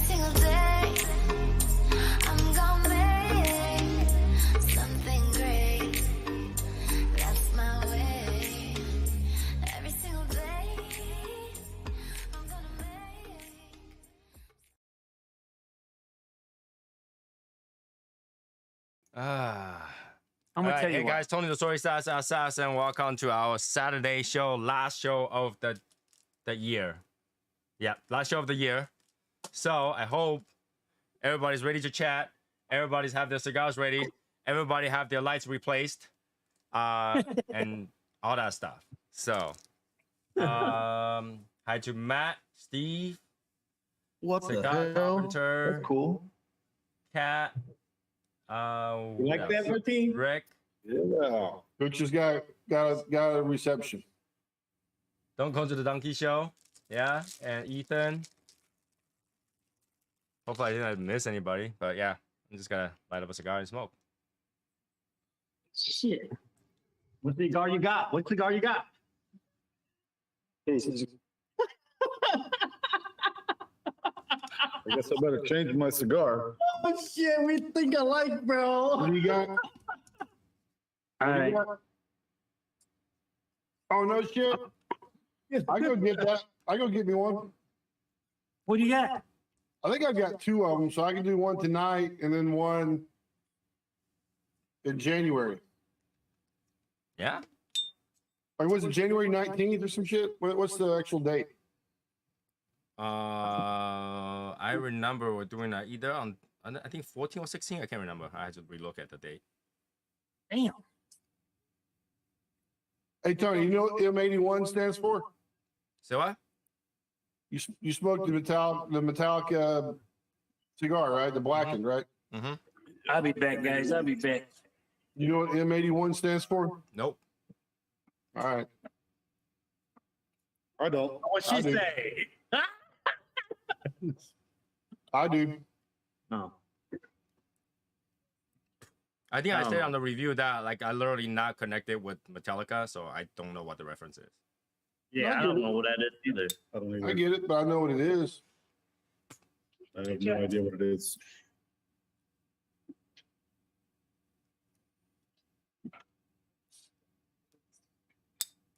single day, I'm gonna make something great. That's my way. Every single day, I'm gonna make. I'm gonna tell you hey what. guys, Tony the Soy Sauce Assassin. Welcome to our Saturday show, last show of the year. Yeah, last show of the year. So I hope everybody's ready to chat. Everybody's have their cigars ready. Everybody have their lights replaced, and all that stuff. So, hi to Matt, Steve, What the Cigar hell? Carpenter, That's cool. Cat. You What like else? that routine? Rick. Yeah. Coach just got a reception. Don't go to the donkey show. Yeah, and Ethan. Hopefully I didn't miss anybody, but yeah, I'm just gonna light up a cigar and smoke. Shit. What cigar you got? What cigar you got? I guess I better change my cigar. Oh shit, we think alike, bro. What do you got? All right. Oh no shit! I go get that. I go get me one. What do you got? I think I've got two of them, so I can do one tonight and then one in January. Yeah. Like, was it January 19th or some shit? What's the actual date? I remember we're doing that either on I think 14 or 16. I can't remember. I had to relook at the date. Damn. Hey Tony, you know what M81 stands for? So what? You smoked the metallic cigar, right? The blackened, right? Mm-hmm. I'll be back, guys. I'll be back. You know what M81 stands for? Nope. All right. I don't. What she I do. say? I do. No. I think I said on the review that like I literally not connected with Metallica, so I don't know what the reference is. Yeah, I don't know what that is either. I don't either. I get it, but I know what it is. I have no idea what it is.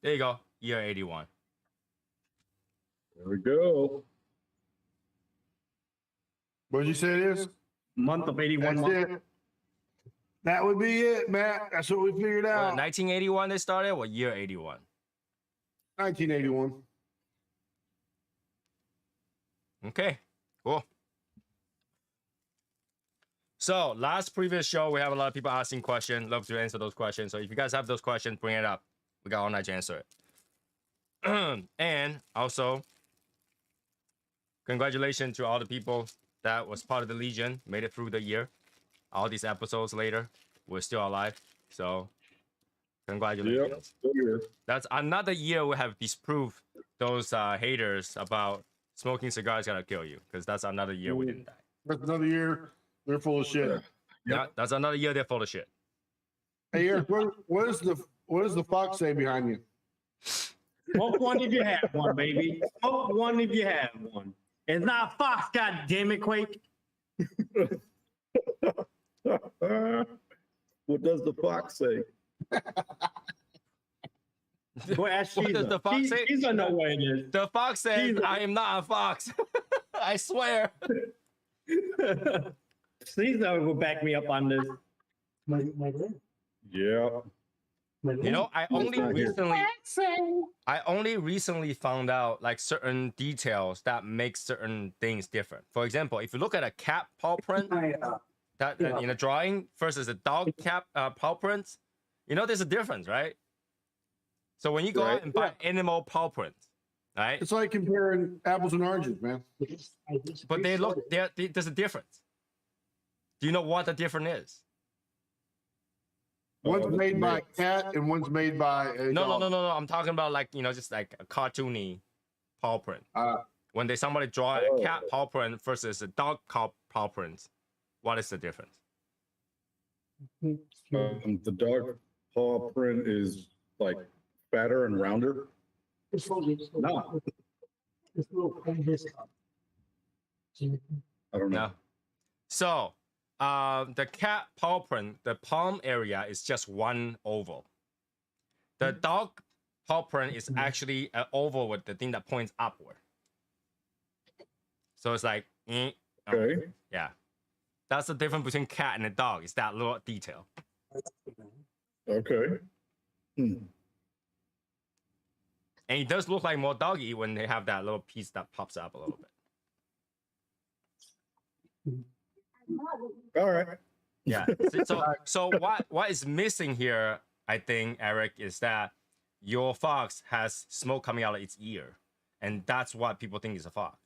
There you go. Year 81. There we go. What did you say it is? Month of 81 That's month. it. That would be it, Matt. That's what we figured out. 1981 they started, or year 81? 1981. Okay, cool. So last previous show, we have a lot of people asking questions. Love to answer those questions. So if you guys have those questions, bring it up. We got all night to answer it. And also, congratulations to all the people that was part of the Legion, made it through the year. All these episodes later, we're still alive. So congratulations. Yep. That's another year we have disproved those haters about smoking cigars gonna kill you, because that's another year we didn't die. That's another year. They're full of shit. Yeah, that's another year they're full of shit. Hey, Eric, what does the fox say behind you? Smoke one if you have one, baby. Smoke one if you have one. It's not Fox, God damn it, Quake. What does the fox say? Go ask What does Shiza. the fox say? Shiza know what it is. The fox says, Jesus. I am not a fox. I swear. Shiza will back me up on this. Yeah. You know, I only recently found out like certain details that make certain things different. For example, if you look at a cat paw print that in a drawing versus a dog cat paw print, you know there's a difference, right? So when you go out and buy animal paw prints, right? It's like comparing apples and oranges, man. But there's a difference. Do you know what the difference is? One's made by a cat and one's made by a dog. No. I'm talking about like, you know, just like a cartoony paw print. When somebody draw a cat paw print versus a dog paw print, what is the difference? The dog paw print is like fatter and rounder. No. I don't know. No. So, the cat paw print, the palm area is just one oval. The dog paw print is actually an oval with the thing that points upward. So it's like, Okay. yeah. That's the difference between cat and a dog. It's that little detail. Okay. Hmm. And it does look like more doggy when they have that little piece that pops up a little bit. All right. Yeah. So what is missing here, I think, Eric, is that your fox has smoke coming out of its ear. And that's what people think is a fox.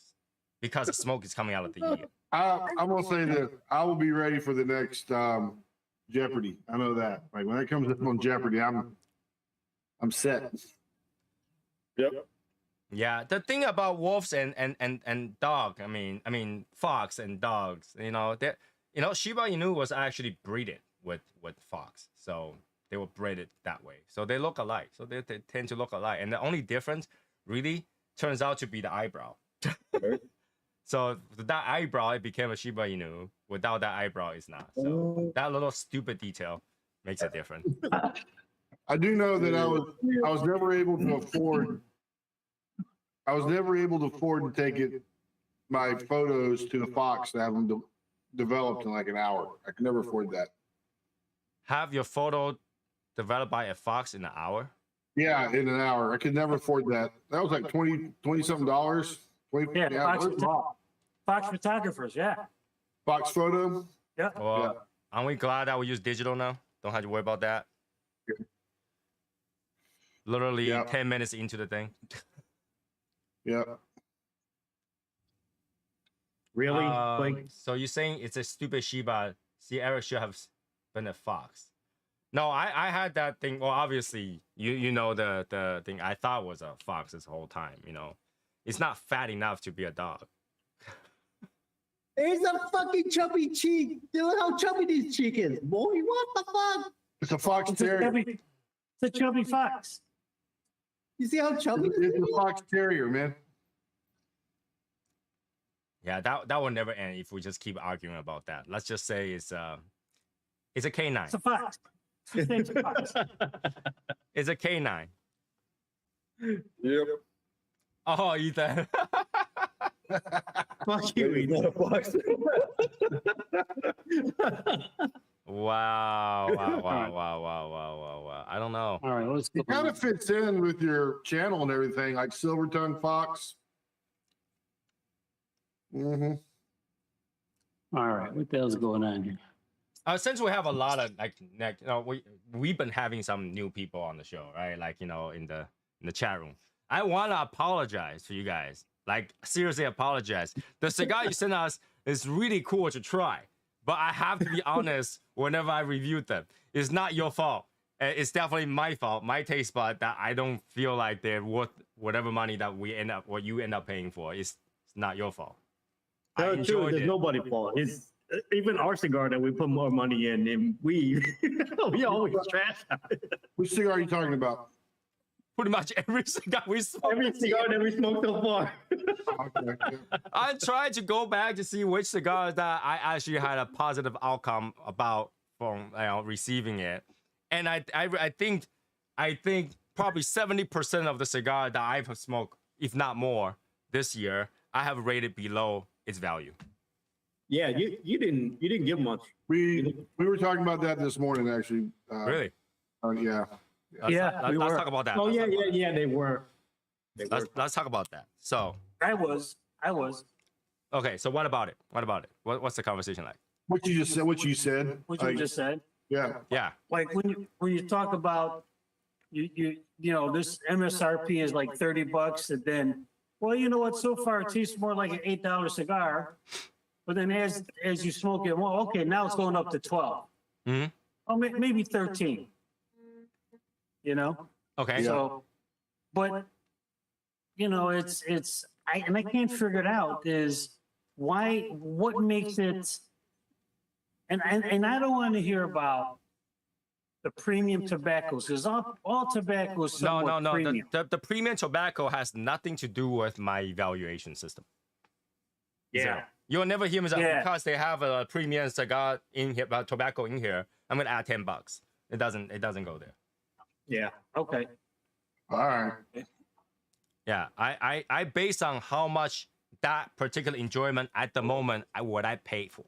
Because the smoke is coming out of the ear. I'm gonna say that I will be ready for the next Jeopardy. I know that. Like when it comes up on Jeopardy, I'm set. Yep. Yeah, the thing about wolves and dog, I mean fox and dogs, Shiba Inu was actually breeded with fox, so they were bred that way. So they look alike. So they tend to look alike, and the only difference really turns out to be the eyebrow. Right. So that eyebrow, it became a Shiba Inu. Without that eyebrow, it's not. So that little stupid detail makes it different. I do know that I was never able to afford. I was never able to afford to take my photos to the Fox to have them developed in like an hour. I could never afford that. Have your photo developed by a fox in an hour? Yeah, in an hour. I could never afford that. That was like $20 something. 20, Yeah, it was a lot. Fox photographers, yeah. Fox photo. Yeah. Well, aren't we glad that we use digital now? Don't have to worry about that. Literally Yeah. 10 minutes into the thing. Yeah. Really? Like, So you're saying it's a stupid Shiba? See, Eric should have been a fox. No, I had that thing. Well, obviously, you know the thing I thought was a fox this whole time. It's not fat enough to be a dog. It's a fucking chubby cheek. Look how chubby this cheek is, boy. What the fuck? It's a Fox It's a Terrier. chubby fox. You see how chubby this It's thing a is? Fox Terrier, man. Yeah, that will never end if we just keep arguing about that. Let's just say it's a canine. It's a fox. His name's a fox. It's a canine. Yep. Oh, Ethan. fuck you, He's not a fox. Wow. I don't know. all right, let's go. It kind of fits in with your channel and everything, like Silver Tongue Fox. Mm-hmm. All right, what the hell's going on here? Since we have a lot of we've been having some new people on the show, right? Like in the chat room. I want to apologize to you guys. Like seriously, apologize. The cigar you sent us is really cool to try, but I have to be honest. Whenever I reviewed them, it's not your fault. It's definitely my fault, my taste bud that I don't feel like they're worth whatever money that you end up paying for. It's not your fault. I Tell the truth, enjoyed there's it. nobody's fault. It's even our cigar that we put more money in, and we always trash Which cigar are you talking about? Pretty much every cigar we smoked. every cigar that we smoked so far. Okay, yeah. I tried to go back to see which cigars that I actually had a positive outcome about from receiving it, and I think probably 70% of the cigar that I've smoked, if not more, this year, I have rated below its value. Yeah, you didn't give much. We were talking about that this morning, actually. Really? Yeah. Let's talk about that. Oh Let's yeah, talk about that. yeah, they were. Let's talk about that. So, I was. okay. So what about it? What's the conversation like? What you just said. What you said. What you Like, just said. Yeah. Yeah. Like when you talk about you know this MSRP is like $30, and then well, you know what? So far it tastes more like an $8 cigar, but then as you smoke it, well, okay, now it's going up to 12. Mhm. Oh, maybe 13. You know. Okay. Yeah. So, but you know, I can't figure it out is what makes it, and I don't want to hear about the premium tobaccos because all tobacco is somewhat No. premium. The premium tobacco has nothing to do with my evaluation system. Yeah, You'll never hear me say Yeah. because they have a premium cigar in here, tobacco in here. I'm gonna add $10. It doesn't go there. Yeah. Okay. All right. Yeah, I based on how much that particular enjoyment at the moment what I paid for.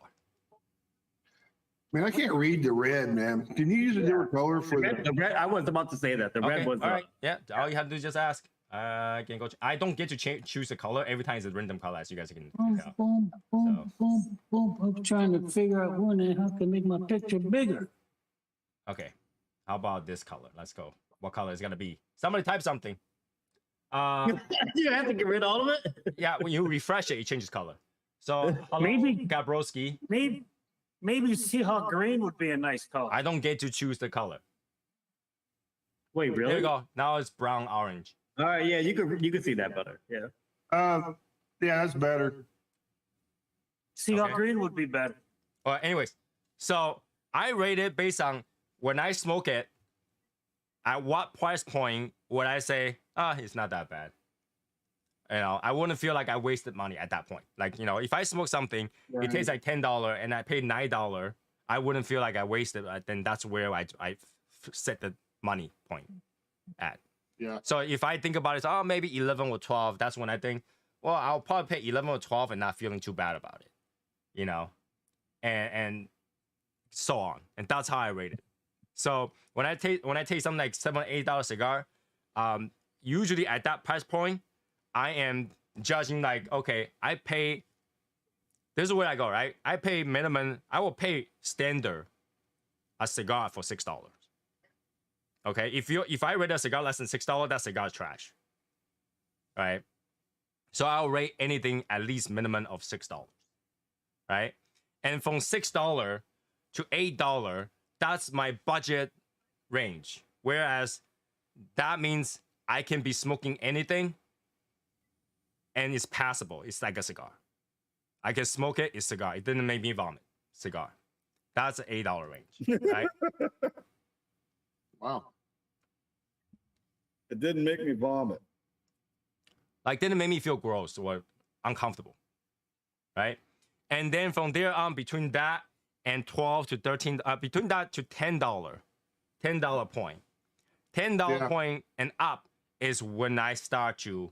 Man, I can't read the red, man. Can you use a different color for The red, I was about to say that. The red Okay, was all right. Yeah, all you have to do is just ask. I can go. I don't get to choose the color every time. It's a random color, as you guys can Boom, tell. boom, boom, So- boom, boom. I'm trying to figure out when and how to make my picture bigger. Okay, how about this color? Let's go. What color is gonna be? Somebody type something. you have to get rid of all of it. Yeah, when you refresh it, it changes color. So hello, Maybe- Gabrowski. Maybe Seahawk green would be a nice color. I don't get to choose the color. Wait, There really? you go. Now it's brown orange. All right, yeah, you could see that better. Yeah. Yeah, that's better. Seahawk Okay. green would be better. Well, anyways, so I rate it based on when I smoke it. At what price point would I say, it's not that bad? You know, I wouldn't feel like I wasted money at that point. Like, you know, if I smoke something, it tastes like $10 and I paid $9, I wouldn't feel like I wasted. Then that's where I set the money point at. Yeah. So if I think about it, maybe 11 or 12, that's when I think, well, I'll probably pay 11 or 12 and not feeling too bad about it, you know, and so on. And that's how I rate it. So when I taste something like $7 or $8 cigar, usually at that price point, I am judging like, okay, I pay. This is where I go, right? I pay minimum. I will pay standard a cigar for $6. Okay, if I rate a cigar less than $6, that cigar is trash. Right? So I'll rate anything at least minimum of $6. Right? And from $6 to $8, that's my budget range. Whereas that means I can be smoking anything and it's passable. It's like a cigar. I can smoke it, it's cigar. It didn't make me vomit. Cigar. That's an $8 range. Right? Wow. It didn't make me vomit. Like didn't make me feel gross or uncomfortable. Right? And then from there on, between that and 12 to 13, between that to $10 point. $10 point and up is when I start to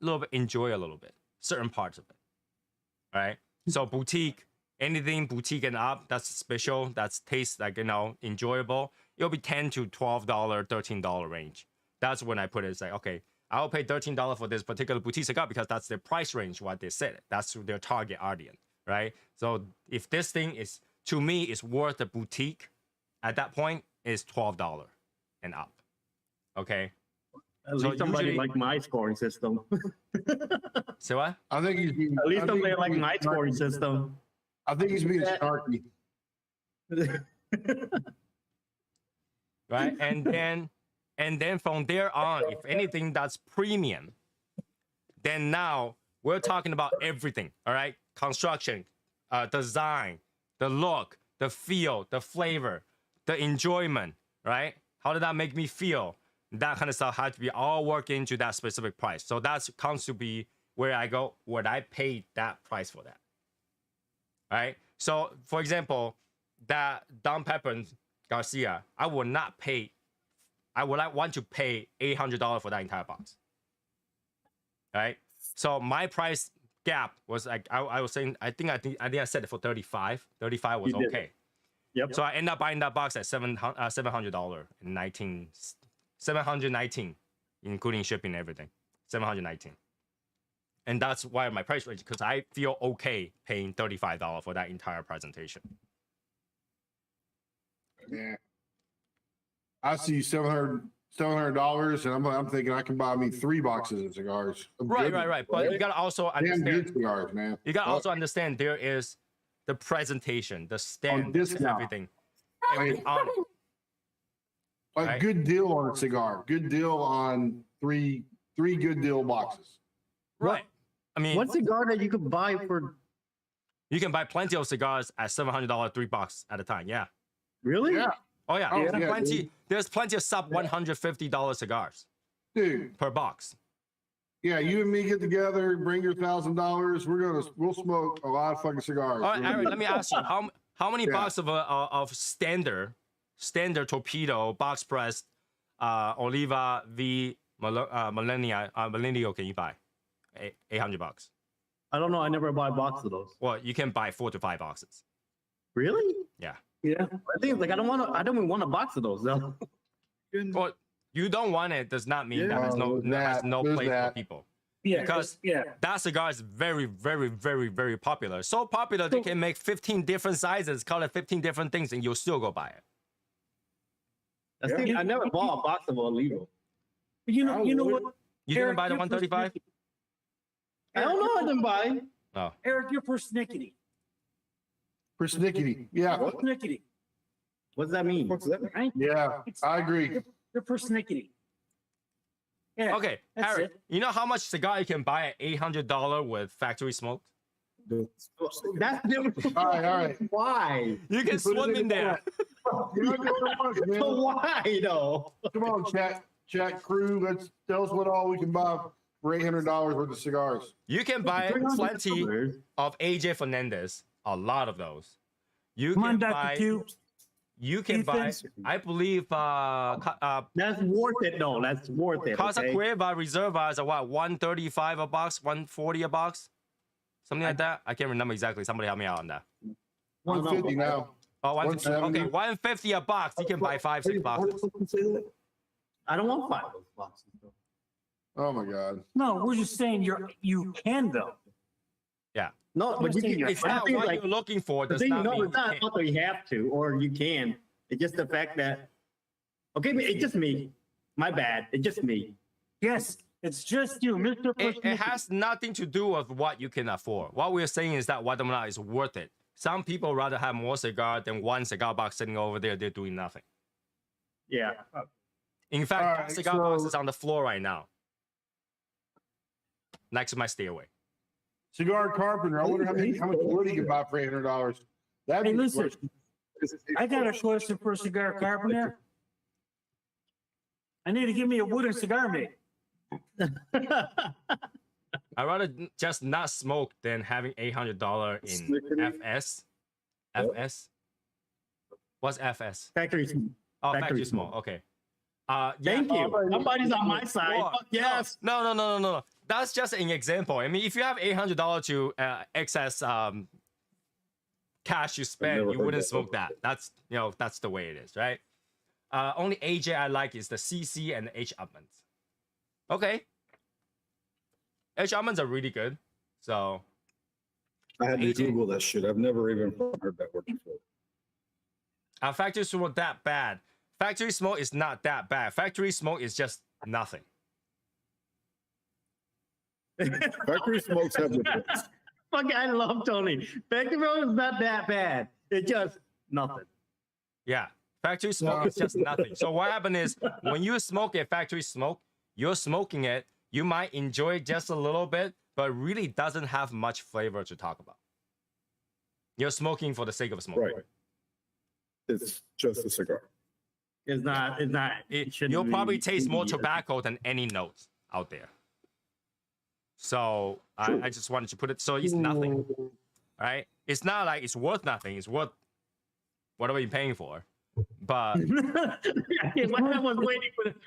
a little bit enjoy a little bit, certain parts of it. Right? So boutique, anything boutique and up, that's special, that's tastes like, you know, enjoyable. It'll be $10 to $12, $13 range. That's when I put it. It's like, okay, I'll pay $13 for this particular boutique cigar because that's their price range, what they said. That's their target audience, right? So if this thing is, to me, is worth the boutique, at that point, is $12 and up. Okay? At So least somebody usually- like my scoring system. So what? I think he's being. At least I think somebody he's like being my snarky. scoring system. I think he's being snarky. Right? And then from there on, if anything that's premium, then now we're talking about everything. All right, construction, design, the look, the feel, the flavor, the enjoyment. Right? How did that make me feel? That kind of stuff had to be all worked into that specific price. So that comes to be where I go, would I pay that price for that? Right? So, for example, that Don Pepper Garcia, I would not want to pay $800 for that entire box. Right? So my price gap was like, I was saying, I think I said it for 35. 35 was You did. okay. Yep. So I end up buying that box at $700 and $719, including shipping and everything. $719. And that's why my price range, because I feel okay paying $35 for that entire presentation. Yeah. I see $700, and I'm thinking I can buy me 3 boxes of cigars. I'm good. Right. But you gotta also Damn good understand. cigars, man. You gotta also understand there is the presentation, the stand, discount. everything. Everything on it. Like Right. good deal on a cigar. Good deal on three good deal boxes. Right. I mean, What cigar that you could buy for? you can buy plenty of cigars at $700 3 bucks at a time. Yeah. Really? Yeah, Oh yeah. Oh, There's yeah, plenty. dude. There's plenty of sub $150 cigars dude. per box. Yeah, you and me get together, bring your $1,000. We'll smoke a lot of fucking cigars. All right, Aaron, let me ask you, how many Yeah. box of standard torpedo box press Oliva V Millennial can you buy? $800. I don't know. I never buy a box of those. Well, you can buy 4 to 5 boxes. Really? Yeah. Yeah. I think like I don't even want a box of those though. Well, you don't want it does not mean that Yeah, there's no there's place for that. people. Yeah. Because yeah. that cigar is very, very, very, very popular. So popular they can make 15 different sizes, call it 15 different things, and you'll still go buy it. I never bought a box of Oliva. You know what? You Eric, didn't buy the you're 135? I don't know. I didn't buy. No. Eric, you're persnickety. Persnickety. Yeah. Persnickety. What does that mean? What's that? Right? Yeah. I agree. You're persnickety. Yeah. Okay, That's Harry, it. you know how much cigar you can buy at $800 with factory smoke? That's different. All right. Why? You can swim in there. You're not doing much, man. So why though? Come on, chat crew. Let's tell us what all we can buy for $800 worth of cigars. You can buy plenty of AJ Fernandez, a lot of those. You Come can on, Dr. buy. Q. You can buy. Ethan. I believe That's worth it though. That's worth it. Casa Okay? Cueva Reserva is what, 135 a box, 140 a box, something like that. I can't remember exactly. Somebody help me out on that. 150 now. Oh, 150. 170. Okay, 150 a box. You can buy 5, 6 boxes. I don't want 5 of those boxes. Though. Oh my God. No, we're just saying you can though. Yeah. No, but you can. It's not I what like, you're looking for. the Does thing, not mean it's not you can't. whether you have to or you can. It's just the fact that. Okay, it's just me. My bad. It's just me. Yes, it's just you, Mr. It Persnickety. has nothing to do with what you can afford. What we're saying is that whether or not it's worth it. Some people rather have more cigar than one cigar box sitting over there. They're doing nothing. Yeah. In fact, All that right, cigar box so- is on the floor right now, next to my stairway. Cigar Carpenter. I wonder how much wood he could buy for $800. That'd Hey, be listen, I got a question for Cigar Carpenter. I need to give me a wooden cigar mate. I'd rather just not smoke than having $800 in Snickety. FS. What? FS? What's FS? Factory. Oh, Factory factory smoke. Okay. Yeah, Thank you. Somebody's on my side. Well, Fuck yes. No. That's just an example. I mean, if you have $800 to excess cash you spend, never you heard wouldn't that smoke before. that. That's the way it is, right? Only AJ I like is the CC and the H almonds. Okay. H almonds are really good. So I had to AJ. Google that shit. I've never even heard that word before. factory smoke that bad. Factory smoke is not that bad. Factory smoke is just nothing. Factory smokes have the best. Fuck, I love Tony. Factory road is not that bad. It's just nothing. Yeah. Factory smoke is just nothing. So what happened is when you smoke a factory smoke, you're smoking it. You might enjoy it just a little bit, but it really doesn't have much flavor to talk about. You're smoking for the sake of smoking. Right. It's just a cigar. It's not. It's not. You'll probably taste more tobacco than any notes out there. So I just wanted to put it. So it's nothing, right? It's not like it's worth nothing. It's worth whatever you're paying for. But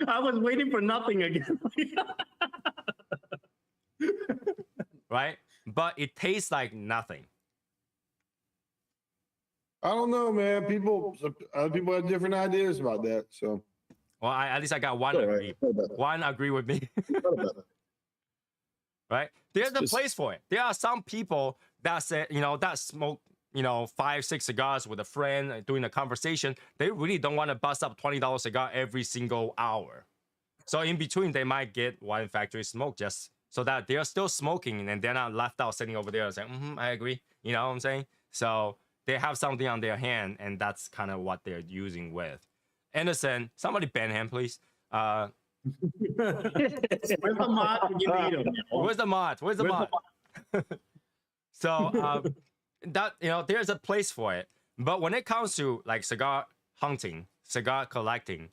I was waiting for nothing again. right? But it tastes like nothing. I don't know, man. Other people have different ideas about that. So Well, at least I got one All agree. right. Not about that. One agree with me. Not about that. Right? There's a Just- place for it. There are some people that say, that smoke, 5, 6 cigars with a friend doing a conversation. They really don't want to bust up $20 cigar every single hour. So in between, they might get one factory smoke just so that they're still smoking and they're not left out sitting over there and saying, I agree. You know what I'm saying? So they have something on their hand, and that's kind of what they're using with. Anderson, somebody ban him, please. Where's the mod when you need him? Where's the mod? Where's the mod? So that there's a place for it. But when it comes to like cigar hunting, cigar collecting,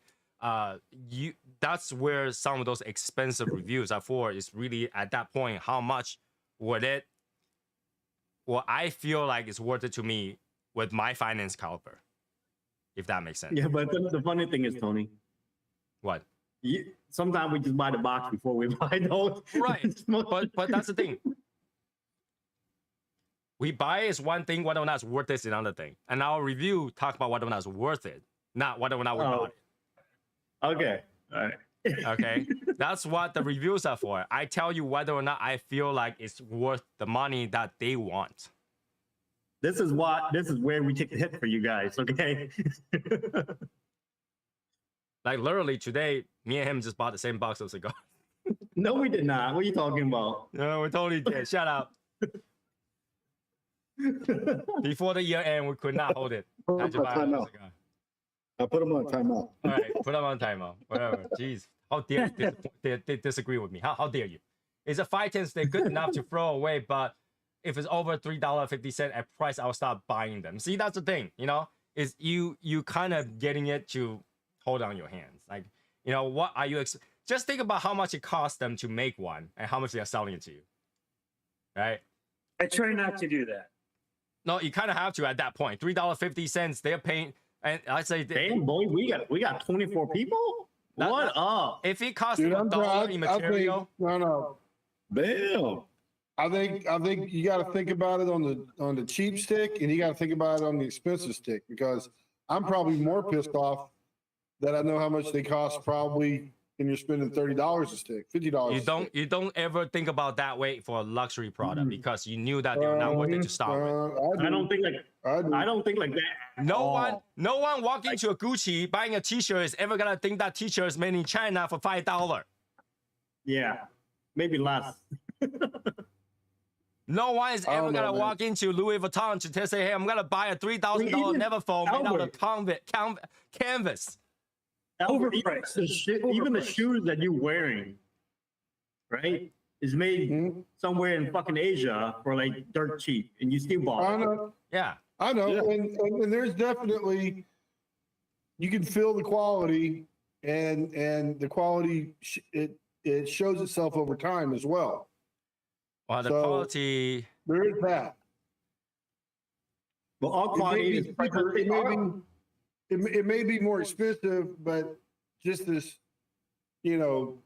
that's where some of those expensive reviews are for. Is really at that point, how much would it? Well, I feel like it's worth it to me with my finance caliber, if that makes sense. Yeah, but the funny thing is, Tony, What? sometimes we just buy the box before we buy those. Right. But that's the thing. We buy is one thing, whether or not it's worth it is another thing. And our review talk about whether or not it's worth it, not whether or not we bought it. Okay. All right. Okay. That's what the reviews are for. I tell you whether or not I feel like it's worth the money that they want. This is where we take the hit for you guys, okay? Like literally today, me and him just bought the same box of cigars. No, we did not. What are you talking about? No, we totally did. Shut up. Before the year end, we could not hold it. Had to buy another Timeout. cigar. I put them on timeout. All right, put them on timeout. Whatever. Jeez. How dare they disagree with me? How dare you? Is a 510 stick good enough to throw away, but if it's over $3.50 at price, I'll stop buying them. See, that's the thing, you know, is you kind of getting it to hold on your hands. Like, you know, what are you, just think about how much it costs them to make one and how much they're selling it to you, right? I try not to do that. No, you kind of have to at that point. $3.50, they're paying, and I say, Damn, boy, we got 24 people? What up? if it costs Dude, you I'm $1 trying. in I think, material, no. Bam. I think you got to think about it on the cheap stick, and you got to think about it on the expensive stick, because I'm probably more pissed off that I know how much they cost probably, and you're spending $30 a stick, $50. you don't ever think about that way for a luxury product because you knew that they were not worth it to start with. I don't think like that. at No all. one walking into a Gucci buying a T-shirt is ever gonna think that T-shirt is made in China for $5. Yeah, maybe less. No one is I ever don't know, gonna man. walk into Louis Vuitton to say, "Hey, I'm gonna buy a $3,000 Even Neverfoam made out of Albert. canvas." Albert, Overpriced. even the shoes that you're wearing, right, is made Mhm. somewhere in fucking Asia for like dirt cheap, and you still I bought it. know. Yeah, I know, Yeah. and there's definitely, you can feel the quality, and the quality it shows itself over time as well. well, the So- quality. There is that. Well, all It may quality be is cheaper, it may be more expensive, but just this, you know,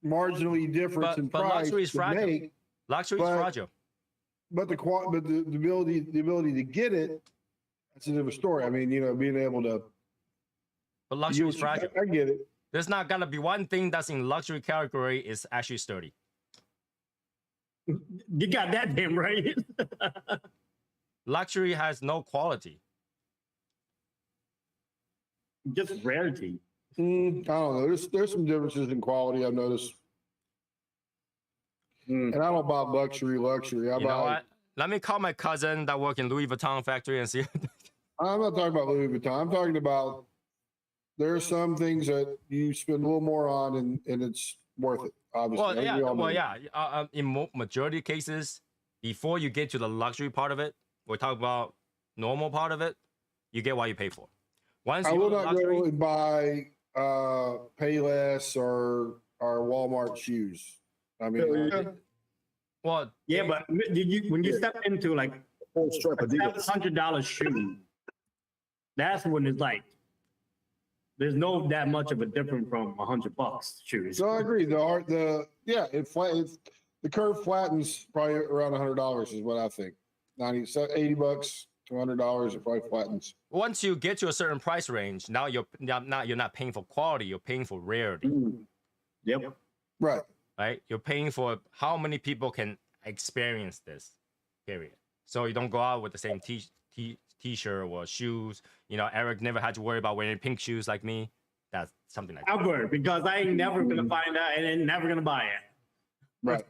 marginally difference in But price. luxury is to fragile. make, Luxury is but- fragile. But the ability to get it, that's a different story. I mean, you know, being able to. But luxury is I fragile. get it. There's not gonna be one thing that's in luxury category is actually sturdy. You got that damn right. Luxury has no quality. Just rarity. I don't know. There's some differences in quality I've noticed, Mm. and I don't buy luxury. I You know buy. what? Let me call my cousin that work in Louis Vuitton factory and see. I'm not talking about Louis Vuitton. I'm talking about there are some things that you spend a little more on, and it's worth it. Obviously, I Well, think yeah, we all know well, that. yeah. In majority of cases, before you get to the luxury part of it, we talk about normal part of it. You get what you pay for. Once I you will go to not luxury, go and buy Payless or Walmart shoes. I mean, well, Yeah, but when you step into like Full stripe a Adidas. $700 shoe, that's when it's like there's no that much of a difference from $100 shoes. so I agree. The curve flattens probably around $100 is what I think. $80 to $100 it probably flattens. once you get to a certain price range, now you're not paying for quality. You're paying for rarity, Yep. Right. right? You're paying for how many people can experience this. Period. So you don't go out with the same t-shirt or shoes. You know, Eric never had to worry about wearing pink shoes like me. That's something like that. Albert, because I ain't never gonna find out and ain't never gonna buy it. Right.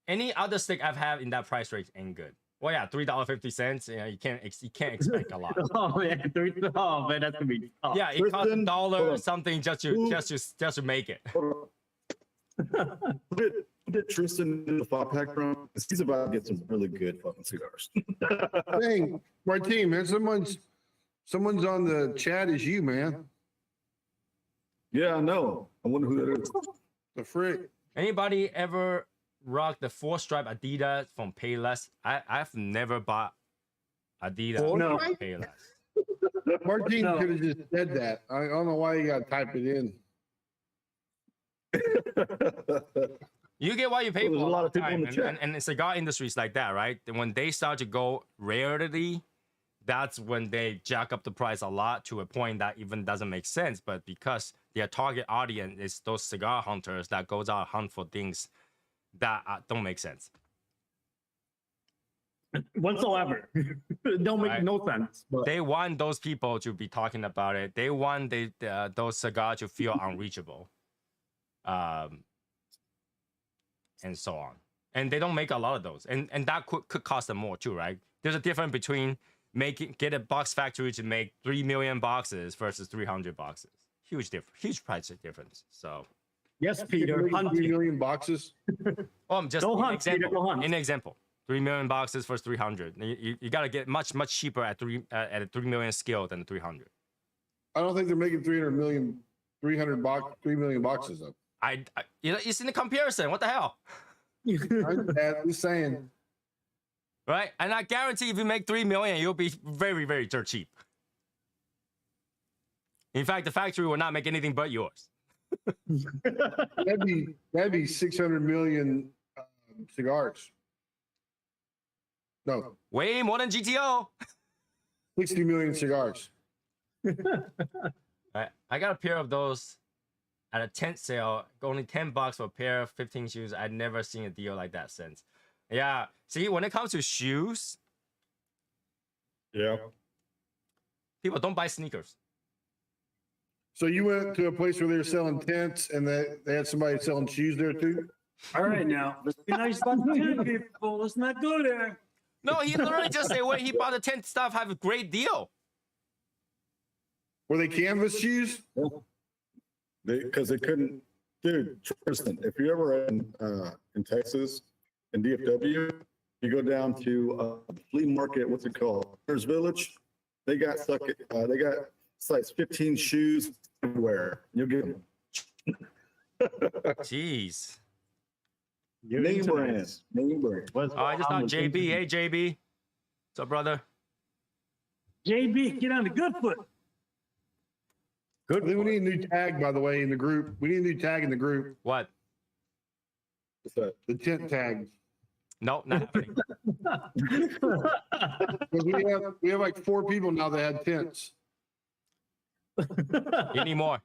Any other stick I've had in that price range ain't good. Well, yeah, $3.50. You know, you can't expect a lot. Oh man, oh man, that's gonna be tough. Yeah, it costs Tristan, $1 hold or on. something just to make it. Hold on. Put Tristan in the 5-pack, bro. He's about to get some really good fucking cigars. Dang, Martin, man, someone's on the chat as you, man. Yeah, I know. I wonder who that is. The frick. Anybody ever rock the 4-stripe Adidas from Payless? I've never bought Adidas No. from Payless. Martin No. could have just said that. I don't know why you got to type it in. You get what you pay Well, for there's a lot of people time. in the chat. And the cigar industry is like that, right? And when they start to go rarity, that's when they jack up the price a lot to a point that even doesn't make sense. But because their target audience is those cigar hunters that goes out hunt for things that don't make sense. Whatsoever. Don't make Right. no sense. But They want those people to be talking about it. They want those cigars to feel unreachable, and so on. And they don't make a lot of those, and that could cost them more too, right? There's a difference between get a box factory to make 3 million boxes versus 300 boxes. Huge price difference. So, yes, Peter. 3 Hunting. million boxes. I'm just Go an hunt, Peter, example. go hunt. An example. 3 million boxes versus 300. You gotta get much cheaper at a 3 million scale than the 300. I don't think they're making 3 million boxes of. It's in the comparison. What the hell? I'm just saying. Right? And I guarantee if you make 3 million, you'll be very, very dirt cheap. In fact, the factory will not make anything but yours. That'd be 600 million cigars. No, Way more than GTO. 60 million cigars. I got a pair of those at a tent sale, only $10 for a pair of 15 shoes. I'd never seen a deal like that since. Yeah. See, when it comes to shoes, Yeah. people don't buy sneakers. So you went to a place where they were selling tents and they had somebody selling shoes there too? All right, now let's be nice about the tent people. Let's not go there. No, he literally just said when he bought the tent stuff, have a great deal. Were they canvas shoes? Because they couldn't, dude, Tristan, if you're ever in Texas, in DFW, you go down to flea market, what's it called? There's Village. They got size 15 shoes everywhere. You'll get them. Jeez. You're Name into brand. this. Name brand. What's Oh, I just wrong thought with JB. you? Hey, JB. What's up, brother? JB, get on the good foot. I think we need a new tag, by the way, in the group. We need a new tag in the group. What? What's that? The tent tag. No, not happening. Because we have like 4 people now that had tents. You need more.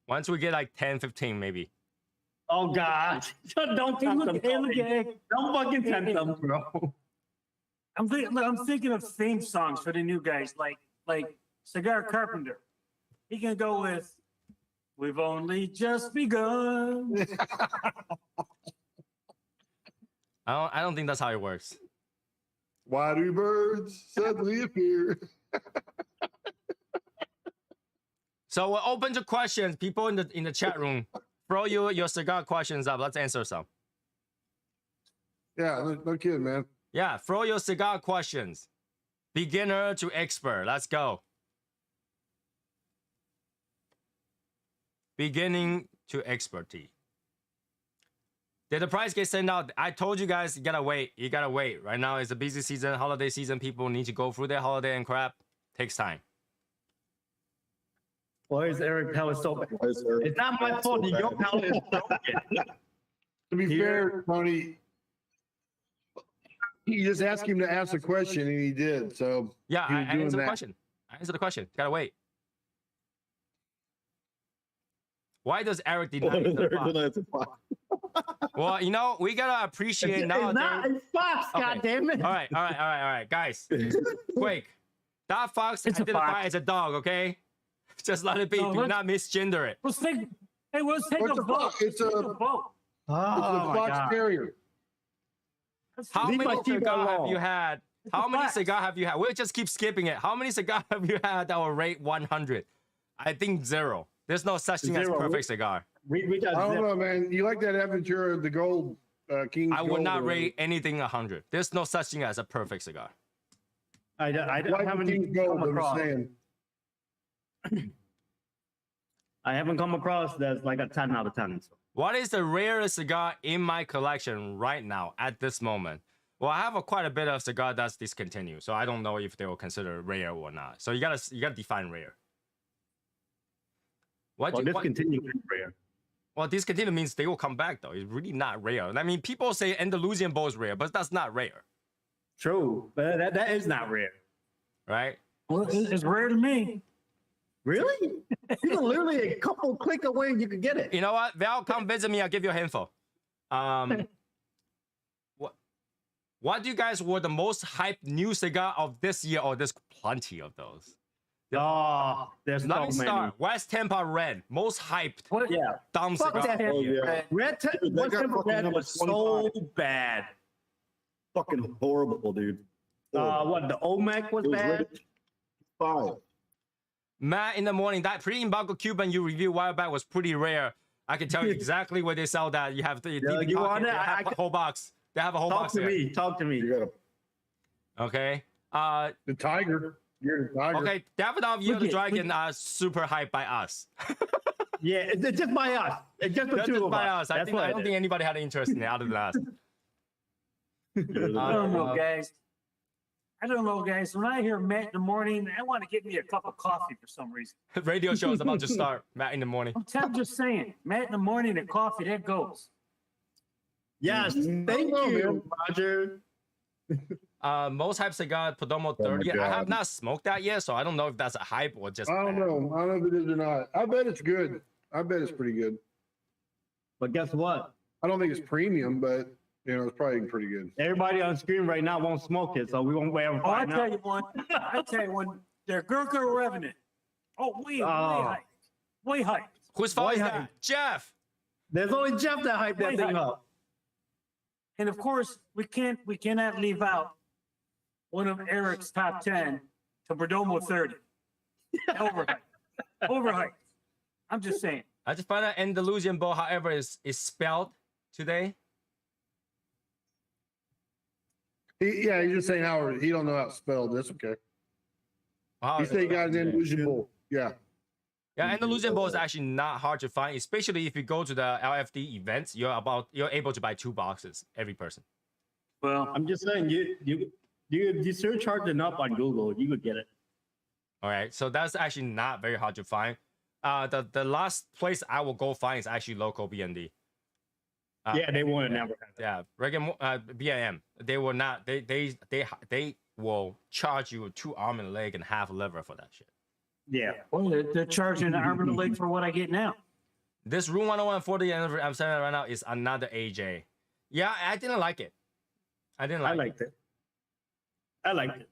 Once we get like 10, 15, maybe. Oh God! Don't Hey, tempt look, them. hey, look, hey, Don't fucking tempt them, bro. I'm thinking of theme songs for the new guys, like Cigar Carpenter. He can go with "We've Only Just Begun." I don't think that's how it works. Why do birds suddenly appear? So we're open to questions. People in the chat room, throw your cigar questions up. Let's answer some. Yeah, no kidding, man. Yeah, throw your cigar questions. Beginner to expert. Let's go. Beginning to expertise. Did the price get sent out? I told you guys, you gotta wait. You gotta wait. Right now it's a busy season, holiday season. People need to go through their holiday and crap. Takes time. Why is Eric palate so bad? Why is there- It's not my fault that your palate is broken. To be Here. fair, Tony, you just asked him to ask a question and he did. So Yeah, He I was doing answered the that. question. I answered the question. Gotta wait. Why does Eric deny What is the there Fox? tonight at 5? Well, you know, we gotta appreciate It's nowadays. not. It's Fox. Okay. God damn it! All right, guys. Quick. That fox It's a identified fox. as a dog, okay? Just let it be. No, Do let's- not misgender it. Let's take a vote. It's a fox. It's a vote. Oh my fox God. terrier. How Leave my many Chiba cigar have alone. you had? It's How a many fox. cigar have you had? We'll just keep skipping it. How many cigar have you had that will rate 100? I think 0. There's no such thing as Zero. perfect cigar. We got I don't zip. know, man. You like that Aventura, the gold King? I would not rate anything 100. There's no such thing as a perfect cigar. I Like the haven't King gold. come I'm across. saying. I haven't come across that's like a 10 out of 10. What is the rarest cigar in my collection right now at this moment? Well, I have quite a bit of cigar that's discontinued, so I don't know if they will consider rare or not. So you gotta define rare. Well, discontinued is rare. Well, discontinued means they will come back though. It's really not rare. I mean, people say Andalusian Bowl is rare, but that's not rare, True, but that is not rare. right? Well, it's rare to me. Really? You can literally a couple click away and you can get it. You know what? Val, come visit me. I'll give you a handful. What do you guys were the most hyped new cigar of this year? Oh, there's plenty of those. Oh, there's Let so me many. start. West Tampa Red, most hyped What? Yeah. dumb Fuck cigar. that. Oh, yeah. Red Dude, that got fucking Red number was so 25. bad. Fucking horrible, dude. What the Olmec was It was bad? rated 5. Matt in the morning, that pre-embargo Cuban you reviewed a while back was pretty rare. I can tell you exactly where they sell that. You have the deep you pocket, want it? they have a whole box. They have a whole Talk box to there. me. Talk to me. You gotta. Okay. The Tiger. You're the Tiger. Okay. Davidoff, Year of the Look at- Dragon are super hyped by us. Yeah, it's just by us. It's just the That's two just of by us. us. I That's don't what it think anybody had an interest in it other than us. I don't know, guys. I don't know, guys. When I hear Matt in the morning, I want to get me a cup of coffee for some reason. Radio show is about to start. Matt in the morning. I'm just saying, Matt in the morning and coffee, that goes. Yes, thank Oh, you, man. Roger. Most hype cigar, Podomo Oh my 30. I have God. not smoked that yet, so I don't know if that's a hype or just. I don't know. I don't know if it is or not. I bet it's good. I bet it's pretty good. But guess what? I don't think it's premium, but you know, it's probably pretty good. Everybody on screen right now won't smoke it, so we won't ever Oh, I find tell out. you one. I tell you one. They're Gurkha Revenant. Oh, way hyped. Way hyped. Whose fault Why is hype? that? Jeff. There's only Jeff that hyped that Why thing hype? up. And of course, we cannot leave out one of Eric's top 10 to Perdomo 30. Overhyped. Overhyped. I'm just saying. I just found out Andalusian Bowl, however, is spelled today. He's just saying how he don't know how it's spelled. That's okay. Wow. He said he got an Andalusian bull. Yeah. Yeah, Andalusian Bowl is actually not hard to find, especially if you go to the LFD events. You're able to buy 2 boxes every person. Well, I'm just saying, you search hard enough on Google, you could get it. All right, so that's actually not very hard to find. The last place I will go find is actually local BND. Yeah, they would never have that. Yeah, regular BIM. They will not. They will charge you 2 arm and leg and half liver for that shit. Yeah. well, they're charging an arm and a leg for what I get now. This Room 101 40 anniversary I'm selling right now is another AJ. Yeah, I didn't like it. I didn't like I liked it. I liked it.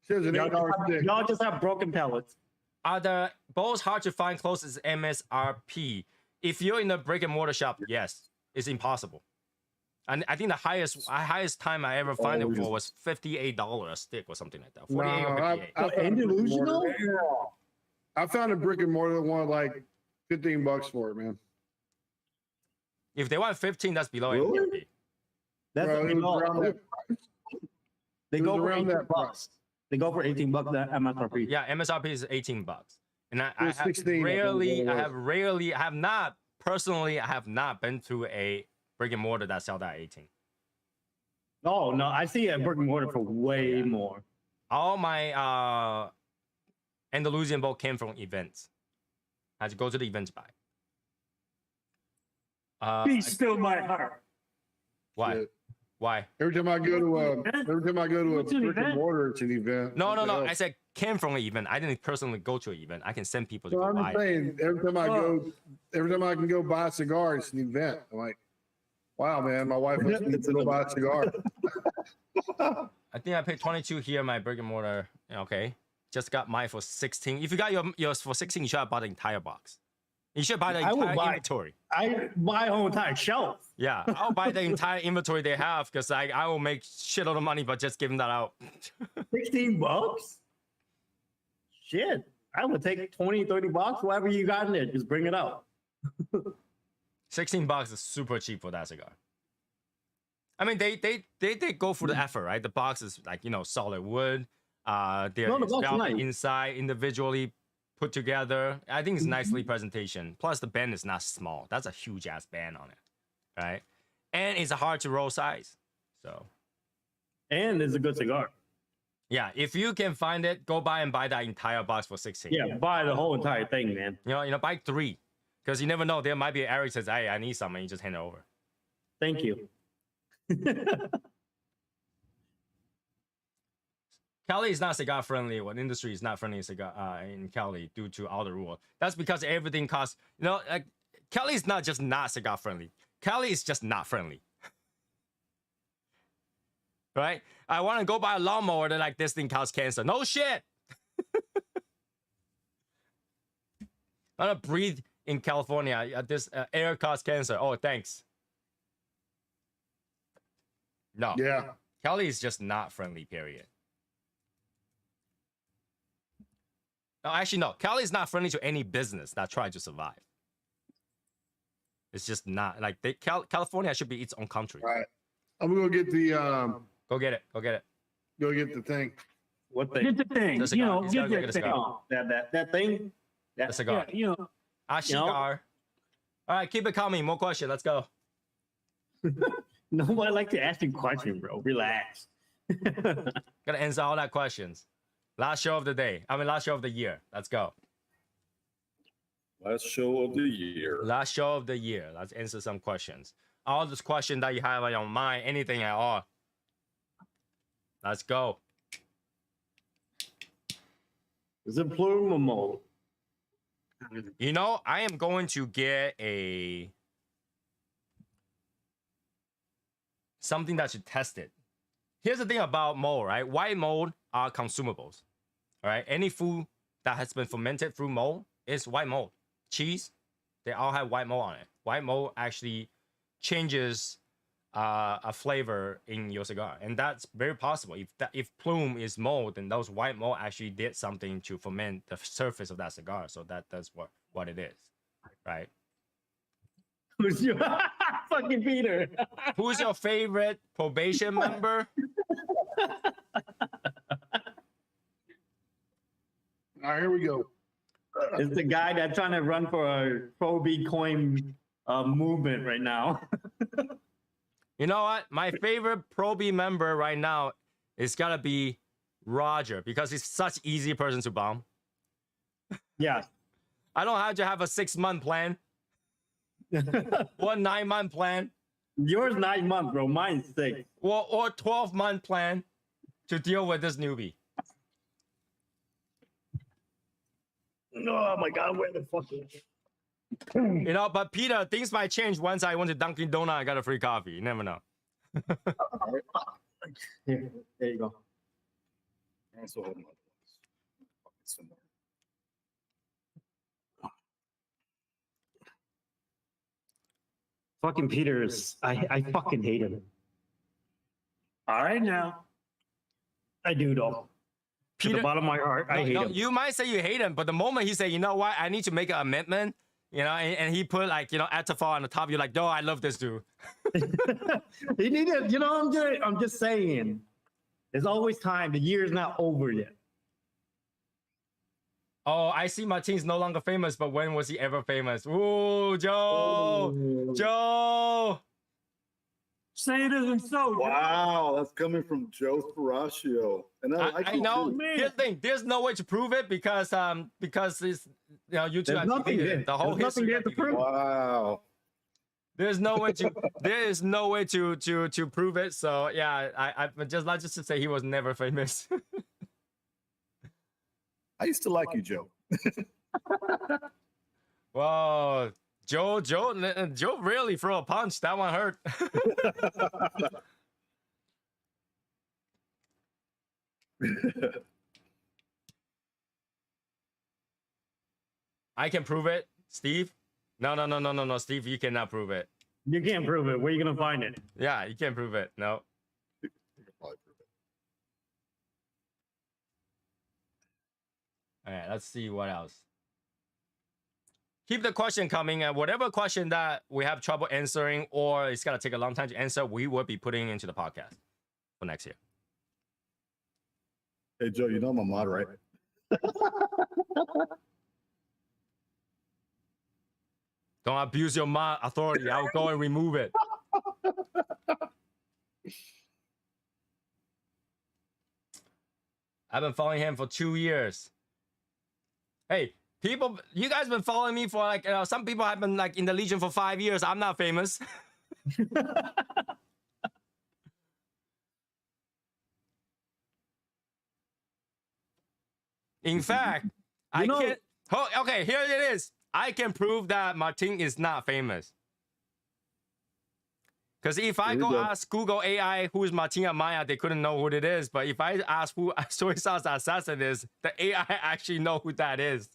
Says an $8 stick. Y'all just have broken pellets. Are the bowls hard to find close as MSRP? If you're in the brick and mortar shop, yes, it's impossible. And I think the highest time I ever found it for was $58 a stick or something like that. 48 or 58. I found a brick and Delusional? mortar. I found a brick and mortar that wanted like $15 for it, man. If they want 15, that's below Really? MSRP. That's Bro, what it was around that price. they it go was for around 18 that bucks. They go for 18 bucks at MSRP. Yeah, MSRP is $18. And I was have 16, I have not been to a brick and mortar that sell that 18. Oh no, I see a brick and mortar for way more. All my Andalusian bowl came from events. I had to go to the events to buy. Be still my heart. Why? Shit. Why? Every time I go to a It's an brick and event. mortar, it's an event. No. What the hell? I said came from an event. I didn't personally go to an event. I can send people to So go I'm buy just it. saying, every time I can go buy a cigar, it's an event. I'm like, wow, man, my wife wants me to go buy a cigar. I think I paid 22 here. My brick and mortar. Okay, just got mine for 16. If you got yours for 16, you should have bought the entire box. You should buy the I would entire buy- inventory. I buy a whole entire shelf. Yeah, I'll buy the entire inventory they have because I will make shitload of money by just giving that out. 16 bucks? Shit. I would take 20, 30 bucks, whatever you got in there. Just bring it out. $16 is super cheap for that cigar. I mean, they go through the effort, right? The box is like, you know, solid wood. There No, the is box is velvet nice. inside, individually put together. I think it's nicely presentation. Plus, the band is not small. That's a huge ass band on it, right? And it's a hard to roll size. So And it's a good cigar. yeah, if you can find it, go buy that entire box for 16. Yeah, buy the whole entire thing, man. You know, buy 3, because you never know. There might be an Eric says, "Hey, I need some," and you just hand it over. Thank you. Cali is not cigar friendly. What industry is not friendly cigar in Cali due to all the rule? That's because everything costs. You know, like Cali is not just not cigar friendly. Cali is just not friendly. Right? I want to go buy a lawnmower. They're like, this thing causes cancer. No shit. I want to breathe in California. This air causes cancer. Oh, thanks. No. Yeah. Cali is just not friendly, period. No, actually, no. Cali is not friendly to any business that tries to survive. It's just not. Like, California should be its own country. All right. I'm gonna go get the Go get it. Go get it. go get the thing. What thing? Get the thing, The cigar. you know, He's get gotta go that get a thing. cigar. Oh, that thing. The That, cigar. Yeah, you know, Cigar. All right, keep it coming. More questions. Let's go. nobody like to ask you questions, bro. Relax. Gotta answer all that questions. Last show of the day. Last show of the year. Let's go. Last show of the year. Last show of the year. Let's answer some questions. All this question that you have on your mind, anything at all. Let's go. Is it plume or mold? You know, I am going to get something that should test it. Here's the thing about mold, right? White mold are consumables. All right. Any food that has been fermented through mold is white mold. Cheese, they all have white mold on it. White mold actually changes a flavor in your cigar, and that's very possible. If plume is mold, then those white mold actually did something to ferment the surface of that cigar. So that's what it is, right? Who's your fucking Peter? Who's your favorite probation member? All right, here we go. It's the guy that's trying to run for a pro Bitcoin movement right now. You know what? My favorite Proby member right now is gotta be Roger, because he's such easy person to bomb. Yeah. I don't have to have a 6-month plan or 9-month plan Yours 9 months, bro. Mine's 6. or 12-month plan to deal with this newbie. Oh my god, where the fuck is it? You know, but Peter, things might change once I went to Dunkin' Donut. I got a free coffee. You never know. Here, there you go. I also have another one. Somewhere. Fucking Peter's. I fucking hate him. all right now. I do though. To the Peter- bottom of my heart, I hate him. You might say you hate him, but the moment he say, you know what, I need to make an amendment, you know, and he put like, you know, Atafal on the top, you're like, no, I love this dude. He needed, you know, I'm just saying. There's always time. The year's not over yet. Oh, I see Martin's no longer famous, but when was he ever famous? Ooh, Joe! Oh. Joe! Say it isn't so. Wow, that's coming from Joe Ferraccio. And I like I it know. too. Here's the thing. There's no way to prove it because it's, you know, YouTube There's has nothing deleted there. it. The whole There's nothing history there has to deleted prove. it. Wow. There's no way to there is no way to prove it. So yeah, I just to say he was never famous. I used to like you, Joe. Whoa. Joe really threw a punch. That one hurt. I can prove it, Steve. No, Steve, you cannot prove it. You can't prove it. Where you gonna find it? Yeah, you can't prove it. No. You could probably prove it. All right, let's see what else. keep the question coming, and whatever question that we have trouble answering or it's gonna take a long time to answer, we will be putting into the podcast for next year. Hey, Joe, you know I'm a mod, right? Don't abuse your mod authority. I will go and remove it. I've been following him for 2 years. Hey, people, you guys been following me for like, some people have been like in the Legion for 5 years. I'm not famous. In fact, I can't. Oh, okay, here it is. I can prove that Martin is not famous. Because if I go ask Google AI who is Martin Amaya, they couldn't know who it is. But if I ask who Soy Sauce Assassin is, the AI actually know who that is.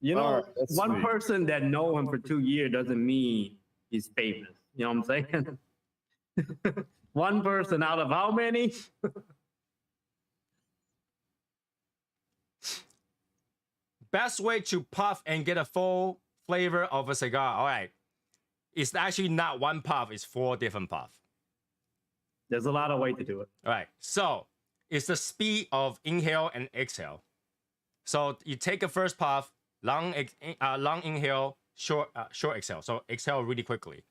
You know, that's one sweet. person that know him for 2 years doesn't mean he's famous. You know what I'm saying? One person out of how many? Best way to puff and get a full flavor of a cigar. All right. It's actually not one puff, it's 4 different puffs. There's a lot of ways to do it. All right. So it's the speed of inhale and exhale. So you take a first puff, long inhale, short exhale. So exhale really quickly.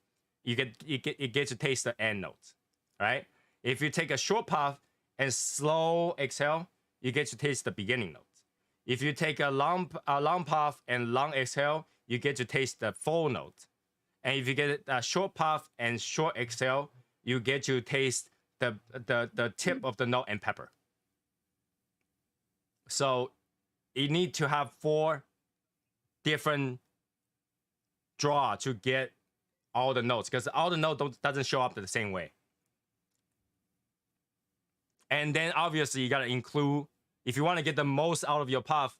You get to taste the end notes. All right. If you take a short puff and slow exhale, you get to taste the beginning notes. If you take a long puff and long exhale, you get to taste the full note. And if you get a short puff and short exhale, you get to taste the tip of the note and pepper. So you need to have 4 different draw to get all the notes, because all the notes doesn't show up the same way. And then obviously you gotta include, if you want to get the most out of your puff,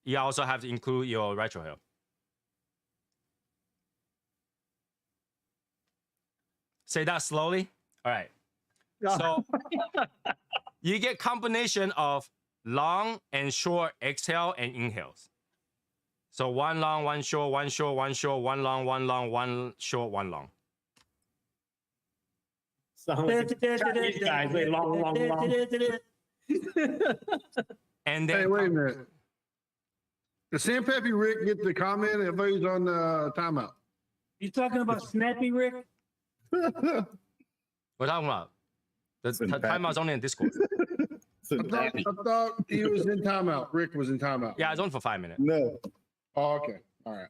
you also have to include your retrohale. Say that slowly. All right. So you get combination of long and short exhale and inhales. So 1 long, 1 short, 1 short, 1 short, 1 long, 1 long, 1 short, 1 long. Sound like Chinese guys say long, long, long. And then Hey, wait a minute. Did Sam Peppy Rick get the comment if he's on timeout? You talking about Snappy Rick? we're talking about the timeout's only in Discord. I thought he was in timeout. Rick was in timeout. Yeah, it's only for 5 minutes. No. Oh, okay. All right.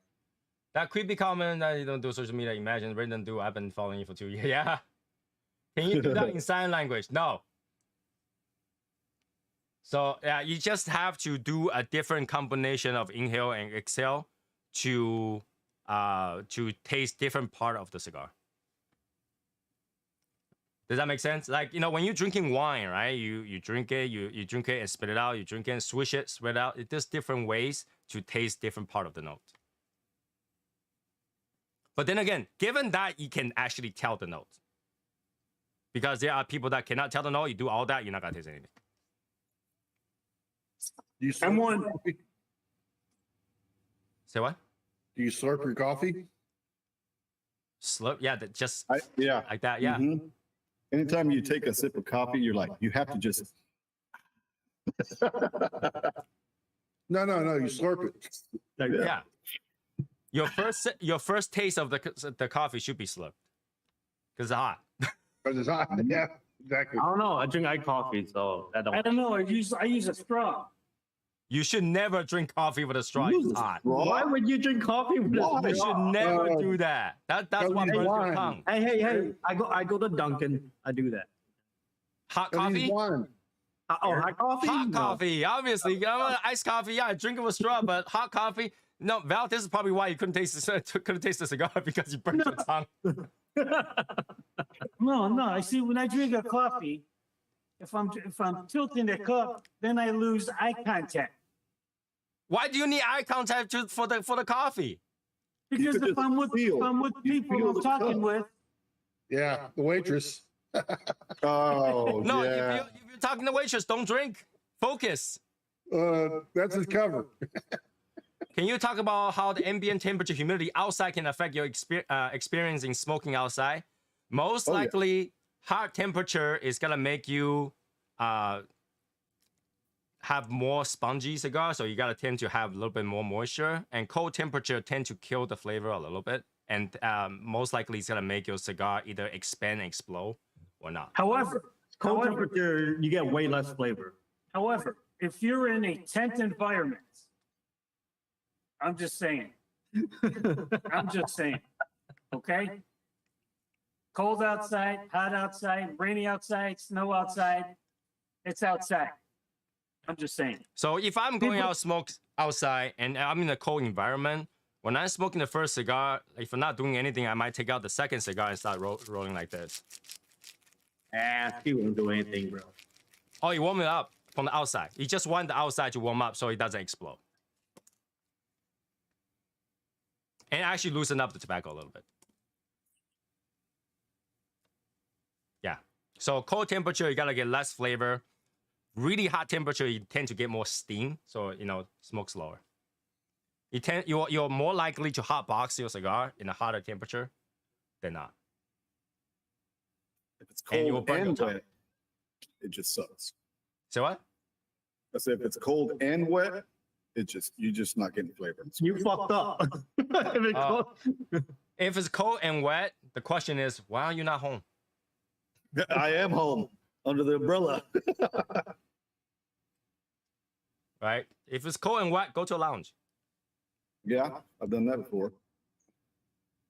That creepy comment that you don't do social media, imagine Brendan do. I've been following you for 2 years. Yeah. Can you do that in sign language? No. So yeah, you just have to do a different combination of inhale and exhale to taste different part of the cigar. Does that make sense? Like, you know, when you're drinking wine, right? You drink it, you drink it and spit it out. You drink it and swish it, spit it out. There's different ways to taste different part of the note. But then again, given that you can actually tell the note, because there are people that cannot tell the note, you do all that, you're not gonna taste anything. Do you slurp I'm one. your coffee? Say what? Do you slurp your coffee? Slurp? Yeah, that just Yeah. like that. Yeah. Mhm. Anytime you take a sip of coffee, you're like, you have to just. No. You slurp it. Yeah. Your first taste of the coffee should be slurped because it's hot. Because it's hot. Yeah, exactly. I don't know. I drink iced coffee, so that I don't. don't know. I use a straw. You should never drink coffee with a straw. Use It's a hot. straw? Why would you drink coffee with Why? a You straw? should never do that. That's what Because burns your wine. tongue. Hey! I go to Dunkin'. I do that. Hot 'Cause he's coffee? wine. Hot coffee. Hot No. coffee, obviously. Iced coffee, yeah, I drink it with straw, but hot coffee. No, Val, this is probably why you couldn't taste the cigar because you burnt your tongue. No. I see when I drink a coffee, if I'm tilting the cup, then I lose eye contact. Why do you need eye contact for the coffee? Because could if I'm with feel- you people feel I'm the talking cup. with, Yeah, the waitress. Oh, No, yeah. if you're talking to waitress, don't drink. Focus. That's his cover. Can you talk about how the ambient temperature, humidity outside can affect your experience in smoking outside? Most likely, hot temperature is gonna make you have more spongy cigar, so you gotta tend to have a little bit more moisture. And cold temperature tend to kill the flavor a little bit, and most likely it's gonna make your cigar either expand and explode or not. However, Cold temperature, you get way less flavor. However, if you're in a tent environment, I'm just saying. I'm just saying. Okay? Cold outside, hot outside, rainy outside, snow outside. It's outside. I'm just saying. So if I'm going out smoke outside and I'm in a cold environment, when I'm smoking the first cigar, if I'm not doing anything, I might take out the second cigar and start rolling like this. He won't do anything, bro. Oh, you warm it up from the outside. You just want the outside to warm up so it doesn't explode. And actually loosen up the tobacco a little bit. Yeah. So cold temperature, you gotta get less flavor. Really hot temperature, you tend to get more steam. So, you know, smoke slower. You're more likely to hot box your cigar in a hotter temperature than not. If it's cold you'll burn your and tongue. wet, it just sucks. So what? I said if it's cold and wet, you're just not getting flavor. You fucked up. If it's cold and wet, the question is, why are you not home? I am home under the umbrella. Right? If it's cold and wet, go to a lounge. Yeah, I've done that before.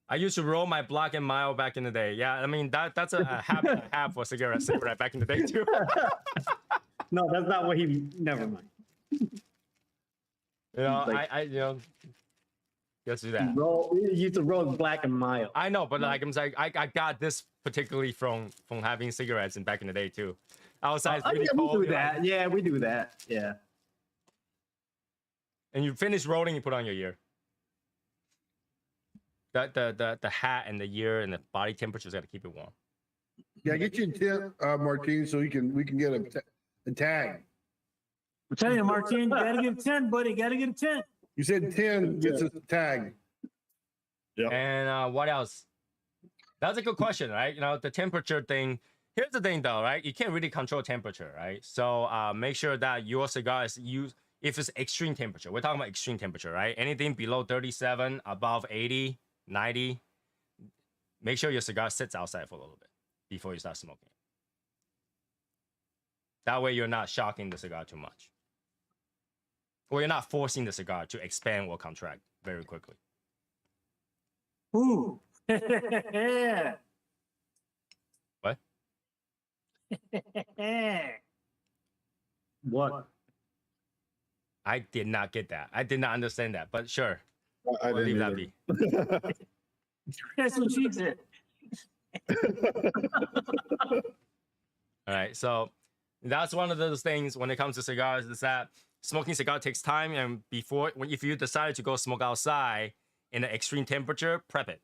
I used to roll my Black and Mild back in the day. Yeah, I mean that's a half and a half for cigarette back in the day too. No, that's not what he. Never mind. You know, I let's do that. You used to roll Black and Mild. I know, but like I'm saying, I got this particularly from having cigarettes and back in the day too. Outside it's really yeah, cold. we do that. Yeah, we do that. Yeah. And you finish rolling, you put on your ear. The hat and the ear and the body temperature's got to keep it warm. Yeah, get you a tent, Martine, so we can get a tag. I'm telling you, Martin, you gotta get a 10, buddy. Gotta get a 10. You said 10 gets us a tag. Yeah. And what else? That's a good question, right? You know, the temperature thing. Here's the thing, though, right? You can't really control temperature, right? So make sure that your cigar is used. If it's extreme temperature, we're talking about extreme temperature, right? Anything below 37, above 80, 90, make sure your cigar sits outside for a little bit before you start smoking it. That way you're not shocking the cigar too much. Or you're not forcing the cigar to expand or contract very quickly. Ooh. Yeah. What? What? I did not get that. I did not understand that, but sure. I We'll leave didn't that be. That's what she said. All right, so that's one of those things when it comes to cigars is that smoking cigar takes time, and if you decide to go smoke outside in an extreme temperature, prep it.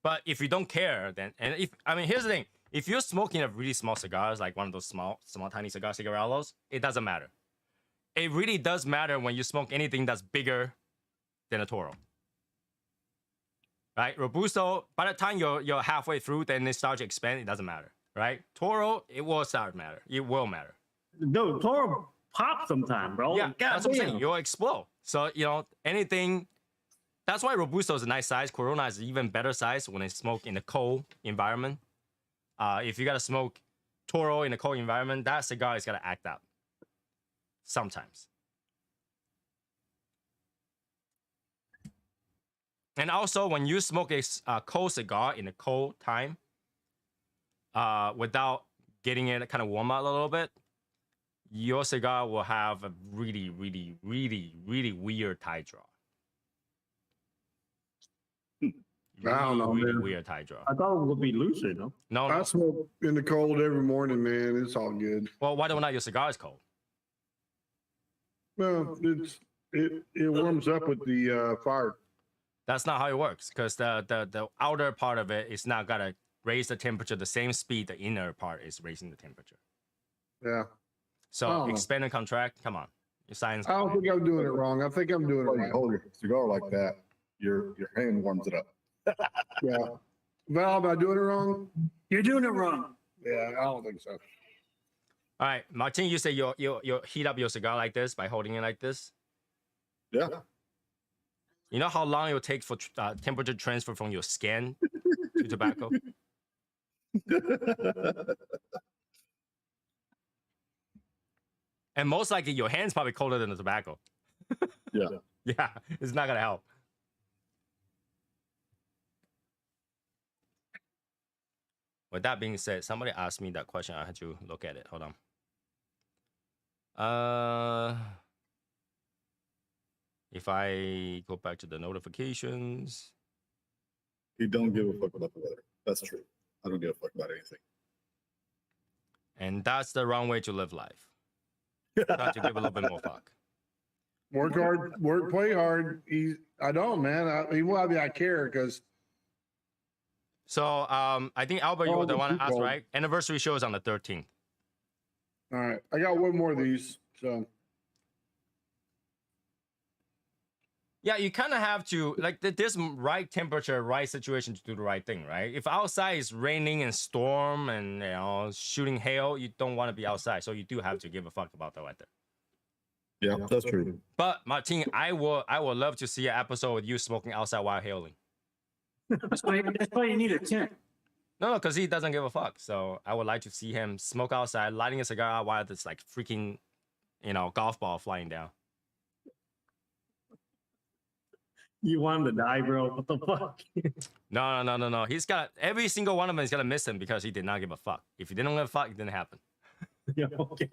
But if you don't care, then here's the thing: if you're smoking a really small cigars, like one of those small tiny cigarellos, it doesn't matter. It really does matter when you smoke anything that's bigger than a Toro. Right? Robusto, by the time you're halfway through, then it starts to expand, it doesn't matter. Right? Toro, it will start to matter. It will matter. No, Toro pop sometime, bro. Yeah, God that's what I'm saying. damn. You'll explode. So, anything. That's why Robusto is a nice size. Corona is even better size when it's smoked in a cold environment. If you got to smoke Toro in a cold environment, that cigar is going to act out. Sometimes. And also, when you smoke a cold cigar in a cold time, without getting it kind of warm up a little bit, your cigar will have a really, really, really, really weird tie draw. I don't know, Really man. weird tie draw. I thought it would be looser, though. No, I no. smoke in the cold every morning, man. It's all good. Well, why don't not your cigar is cold? Well, it warms up with the fire. That's not how it works, because the outer part of it is not gonna raise the temperature the same speed the inner part is raising the temperature. Yeah. So Oh. expand and contract, come on. science. I don't think I'm doing it wrong. I think I'm doing it When you right. hold your cigar like that, your hand warms it up. Yeah. Val, am I doing it wrong? You're doing it wrong. Yeah, I don't think so. All right, Martin, you say you heat up your cigar like this by holding it like this. Yeah. You know how long it will take for temperature transfer from your skin to tobacco? And most likely your hand's probably colder than the tobacco. Yeah. Yeah, it's not gonna help. With that being said, somebody asked me that question. I had to look at it. Hold on. If I go back to the notifications. You don't give a fuck about the weather. That's true. I don't give a fuck about anything. And that's the wrong way to live life. Try to give a little bit more fuck. Work hard, play hard. I don't, man. I care because So I think Albert, you Oh, were the the one to ask, people. right? Anniversary show is on the 13th. all right. I got one more of these. So Yeah, you kind of have to like this right temperature, right situation to do the right thing, right? If outside is raining and storm and shooting hail, you don't want to be outside, so you do have to give a fuck about the weather. Yeah, that's true. But Martin, I would love to see an episode with you smoking outside while hailing. That's why you need a tent. No, because he doesn't give a fuck. So I would like to see him smoke outside, lighting a cigar out while there's like freaking, golf ball flying down. You want him to die, bro? What the fuck? No. He's got every single one of them is gonna miss him because he did not give a fuck. If he didn't give a fuck, it didn't happen. Yeah, okay.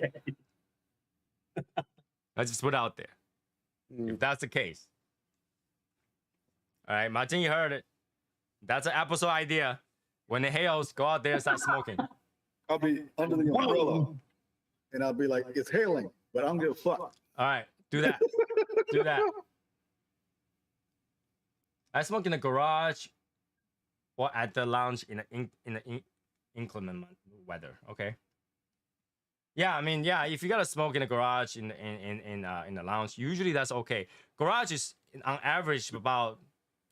Let's just put it out there. If that's the case. All right, Martin, you heard it. That's an episode idea. When it hails, go out there and start smoking. I'll be under the umbrella and I'll be like, it's hailing, but I don't give a fuck. All right, do that. Do that. I smoke in the garage or at the lounge in the inclement weather. Okay. Yeah, I mean, yeah. If you gotta smoke in the garage in the lounge, usually that's okay. Garage is on average about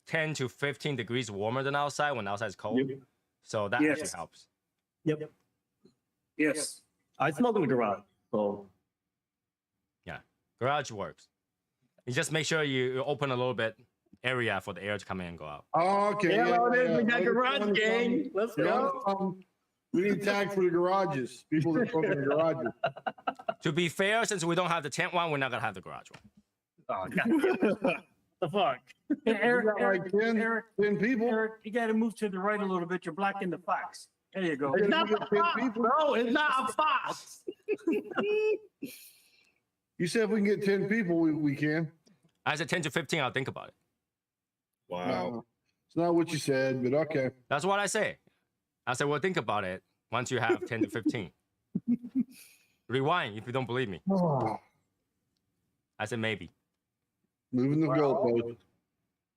10 to 15 degrees warmer than outside when outside is cold. Yep. So that Yes. actually helps. Yep. Yes. I smoke in the garage. So Garage works. You just make sure you open a little bit area for the air to come in and go out. oh, okay. Yeah, well, yeah. we got garage gang. Let's go. We need tags for the garages. People that smoke in the garages. To be fair, since we don't have the tent one, we're not gonna have the garage one. Oh, God. What the fuck? Hey, We Eric, got like 10 people. Eric, you got to move to the right a little bit. You're blocking the fox. There you go. It's not a fox, bro. It's not a fox. You said if we can get 10 people, we can. I said 10 to 15, I'll think about it. Wow. No, it's not what you said, but okay. That's what I say. I said, well, think about it once you have 10 to 15. Rewind if you don't believe me. I said maybe. Moving the goalpost.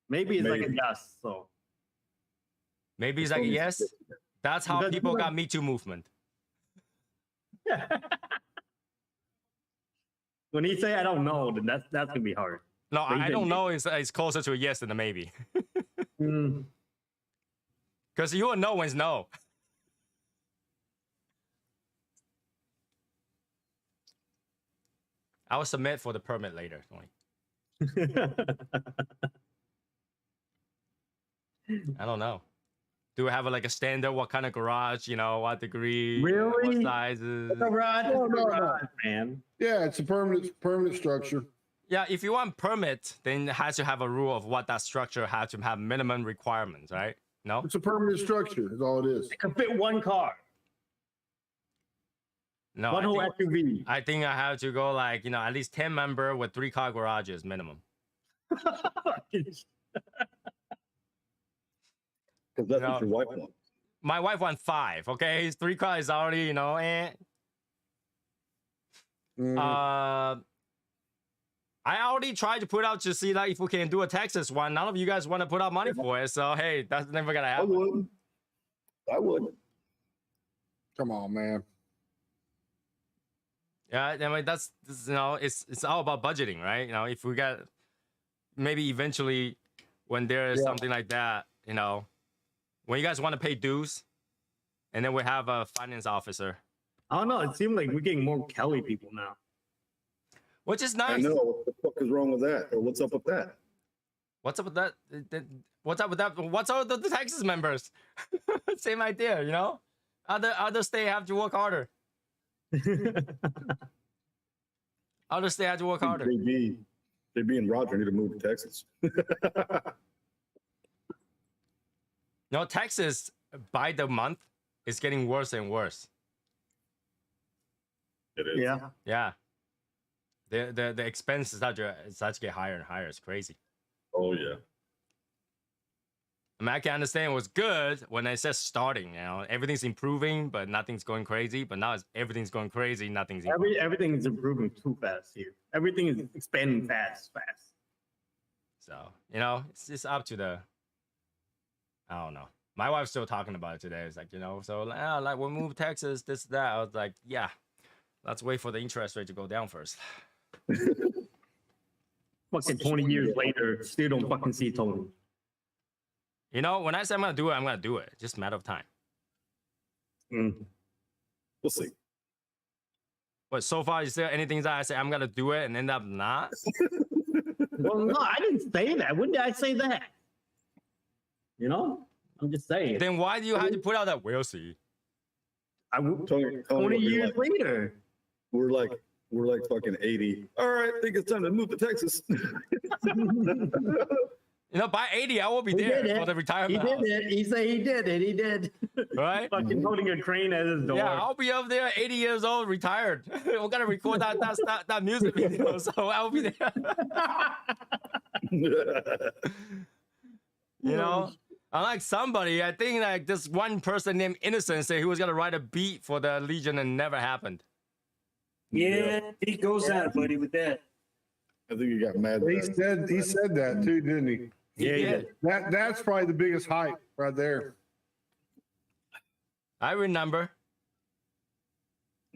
Maybe it's like a Maybe. yes. So Maybe it's like a yes. That's how Because people you got Me Too movement. when he say I don't know, then that's gonna be hard. No, But I you don't can- know. It's closer to a yes than a maybe. Mm. Because you will know when it's no. I will submit for the permit later. I don't know. Do we have like a standard? What kind of garage? What degree? What Really? sizes? Garage, No, no, no. garage, man. Yeah, it's a permanent structure. Yeah, if you want permit, then it has to have a rule of what that structure has to have minimum requirements, right? No? It's a permanent structure, is all it is. It can fit one car, No. one whole SUV. I think I have to go like, at least 10 member with 3-car garages minimum. Because that's No. what your wife wants. My wife wants 5, okay? His 3-car is already, Mm. I already tried to put out to see like if we can do a Texas one. None of you guys want to put out money for it, so hey, that's never gonna I happen. would. I would. Come on, man. Yeah, I mean you know, it's all about budgeting, right? You know, if we got maybe eventually when there is something like that, you know, when you guys want to pay dues, and then we have a finance officer, I don't know. It seems like we're getting more Kelly people now. which is I nice. know. What the fuck is wrong with that? Or what's up with that? What's up with that? What's up with that? What's up with the Texas members? Same idea, you know. Other state have to work harder. Other state have to work harder. JB and Roger need to move to Texas. No, Texas by the month is getting worse and worse. It is. Yeah. Yeah. The expenses start to get higher and higher. It's crazy. Oh yeah. I mean, I can understand what's good when it says starting. You know, everything's improving, but nothing's going crazy. But now everything's going crazy. Nothing's improving. Everything is improving too fast here. Everything is expanding fast. So you know, it's just up to the. I don't know. My wife's still talking about it today. It's like, you know, so like we'll move Texas, this, that. I was like, yeah, let's wait for the interest rate to go down first. Fucking 20 years later, still don't fucking see Tony. You know, when I say I'm gonna do it, I'm gonna do it. Just a matter of time. Mm. We'll see. But so far, is there anything that I say I'm gonna do it and end up not? Well, no, I didn't say that. When did I say that? You know, I'm just saying. Then why do you have to put out that we'll see? Tony, 20 years later. We're like fucking 80. All right, I think it's time to move to Texas. You know, by 80, I will be there for the He retirement did house. it. He said he did it. He did. Right? Fucking holding a crane at his door. Yeah, I'll be up there, 80 years old, retired. We're gonna record that music video, so I'll be there. You know, unlike somebody, I think like this one person named Innocent said he was gonna write a beat for the Legion and never happened. Yeah, he goes at it, buddy, with that. I think he got mad. He said that too, didn't he? Yeah, he Yeah. did. That's probably the biggest hype right there. I remember.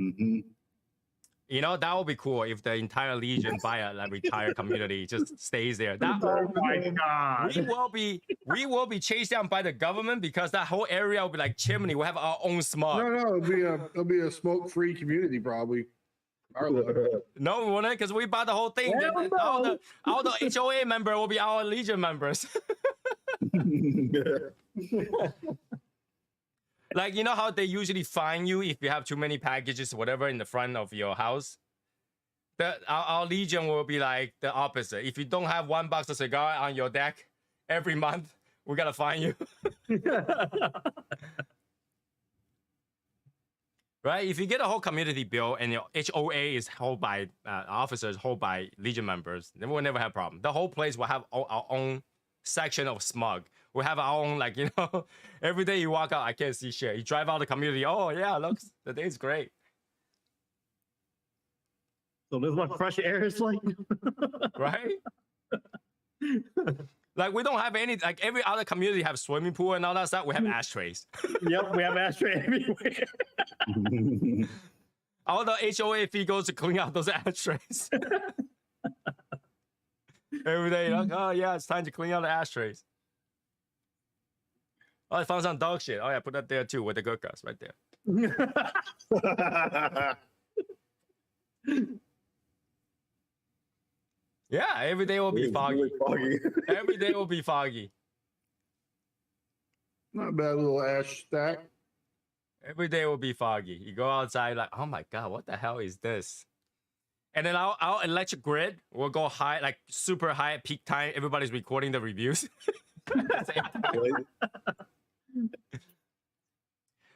Mm-hmm. You know, that would be cool if the entire Legion by a like, retired community just stays there. That Oh my God. we will be chased down by the government because that whole area will be like chimney. We'll have our own smog. No, it'll be a smoke-free community probably. No, we won't, because we bought the whole thing. Hell All the HOA member will be our Legion members. Like, you know how they usually fine you if you have too many packages or whatever in the front of your house? Our Legion will be like the opposite. If you don't have $1 a cigar on your deck every month, we gotta fine you. Right? If you get a whole community bill and your HOA is held by officers, held by Legion members, then we'll never have a problem. The whole place will have our own section of smog. We have our own, like, you know, every day you walk out, I can't see shit. You drive out the community, oh yeah, looks, the day's great. So this is what fresh air is like. Right? Like, we don't have any, like, every other community have swimming pool and all that stuff. We have ashtrays. Yep, we have ashtray everywhere. All the HOA fee goes to clean out those ashtrays. Every day, you're like, oh yeah, it's time to clean out the ashtrays. Oh, I found some dog shit. Oh yeah, put that there too with the good guys right there. Yeah, every day will be foggy. Every day will be foggy. Not a bad little ash stack. Every day will be foggy. You go outside like, oh my God, what the hell is this? And then our electric grid will go high, like super high at peak time. Everybody's recording the reviews.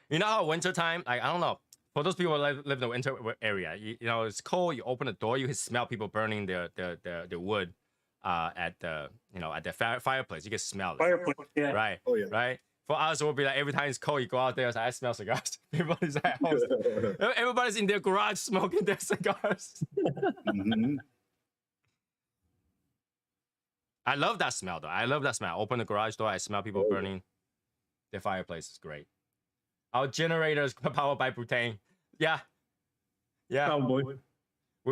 You know how wintertime, like, I don't know, for those people who live in the winter area, you know, it's cold, you open the door, you can smell people burning the wood at the, you know, at the fireplace. You can smell it. Fireplace, yeah. Right. Oh, yeah. Right. For us, it will be like every time it's cold, you go out there, it's like, I smell cigars. Everybody's at home. Everybody's in their garage smoking their cigars. Mm-hmm. I love that smell, though. I love that smell. I open the garage door, I smell people burning their fireplace. It's great. Our generators powered by butane. Yeah. Yeah. Oh boy.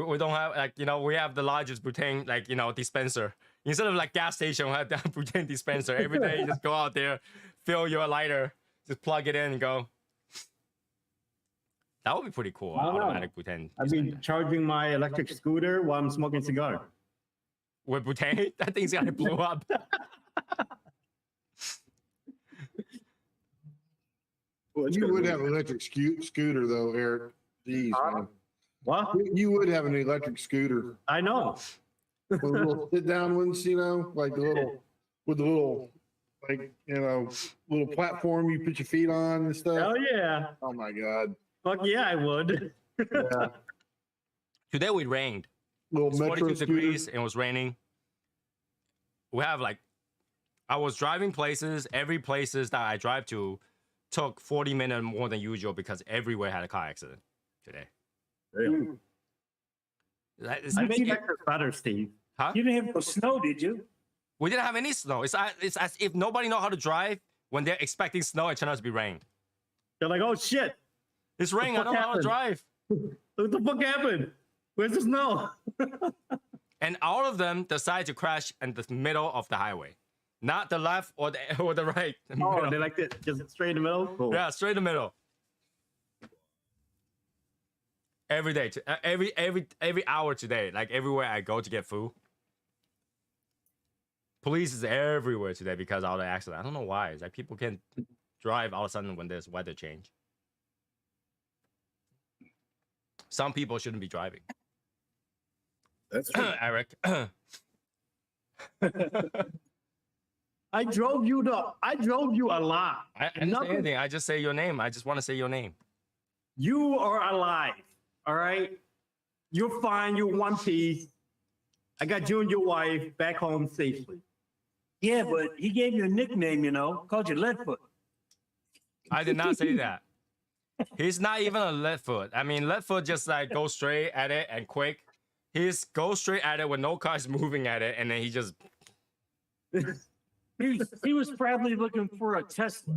We don't have like, you know, we have the largest butane, like, you know, dispenser. Instead of like gas station, we have the butane dispenser. Every day you just go out there, fill your lighter, just plug it in and go. That would be pretty cool. I don't know. Automatic butane. I've been charging my electric scooter while I'm smoking cigar. With butane, that thing's gonna blow up. Well, you would have an electric scooter though, Eric. Jeez, man. What? You would have an electric scooter I know. with the little sit down ones, you know, like the little with the little like little platform you put your feet on and stuff. Hell yeah. Oh my god. Fuck yeah, I would. Yeah. Today we rained. Little It's metro 42 scooter. degrees and it was raining. We have like, I was driving places. Every places that I drive to took 40 minutes more than usual because everywhere had a car accident today. Mm. It's- I make it- Texas better, Steve. huh? You didn't have no snow, did you? We didn't have any snow. It's as if nobody know how to drive when they're expecting snow. It turned out to be rain. They're like, oh shit. It's raining. I fuck don't know how to happened? drive. What the fuck happened? Where's the snow? And all of them decide to crash in the middle of the highway, not the left or the right. The Oh, middle. they like it just straight in the middle? Cool. Yeah, straight in the middle. Every day, every hour today, like everywhere I go to get food. Police is everywhere today because of all the accident. I don't know why. It's like people can't drive all of a sudden when there's weather change. Some people shouldn't be driving. That's true. Eric. I drove you a lot. I didn't say Nothing. anything. I just say your name. I just want to say your name. You are alive. All right. You're fine. You're one piece. I got you and your wife back home safely. Yeah, but he gave you a nickname, you know, called you Leadfoot. I did not say that. He's not even a Leadfoot. I mean, Leadfoot just like go straight at it and quick. He's go straight at it when no car's moving at it, and then he just He was probably looking for a Tesla.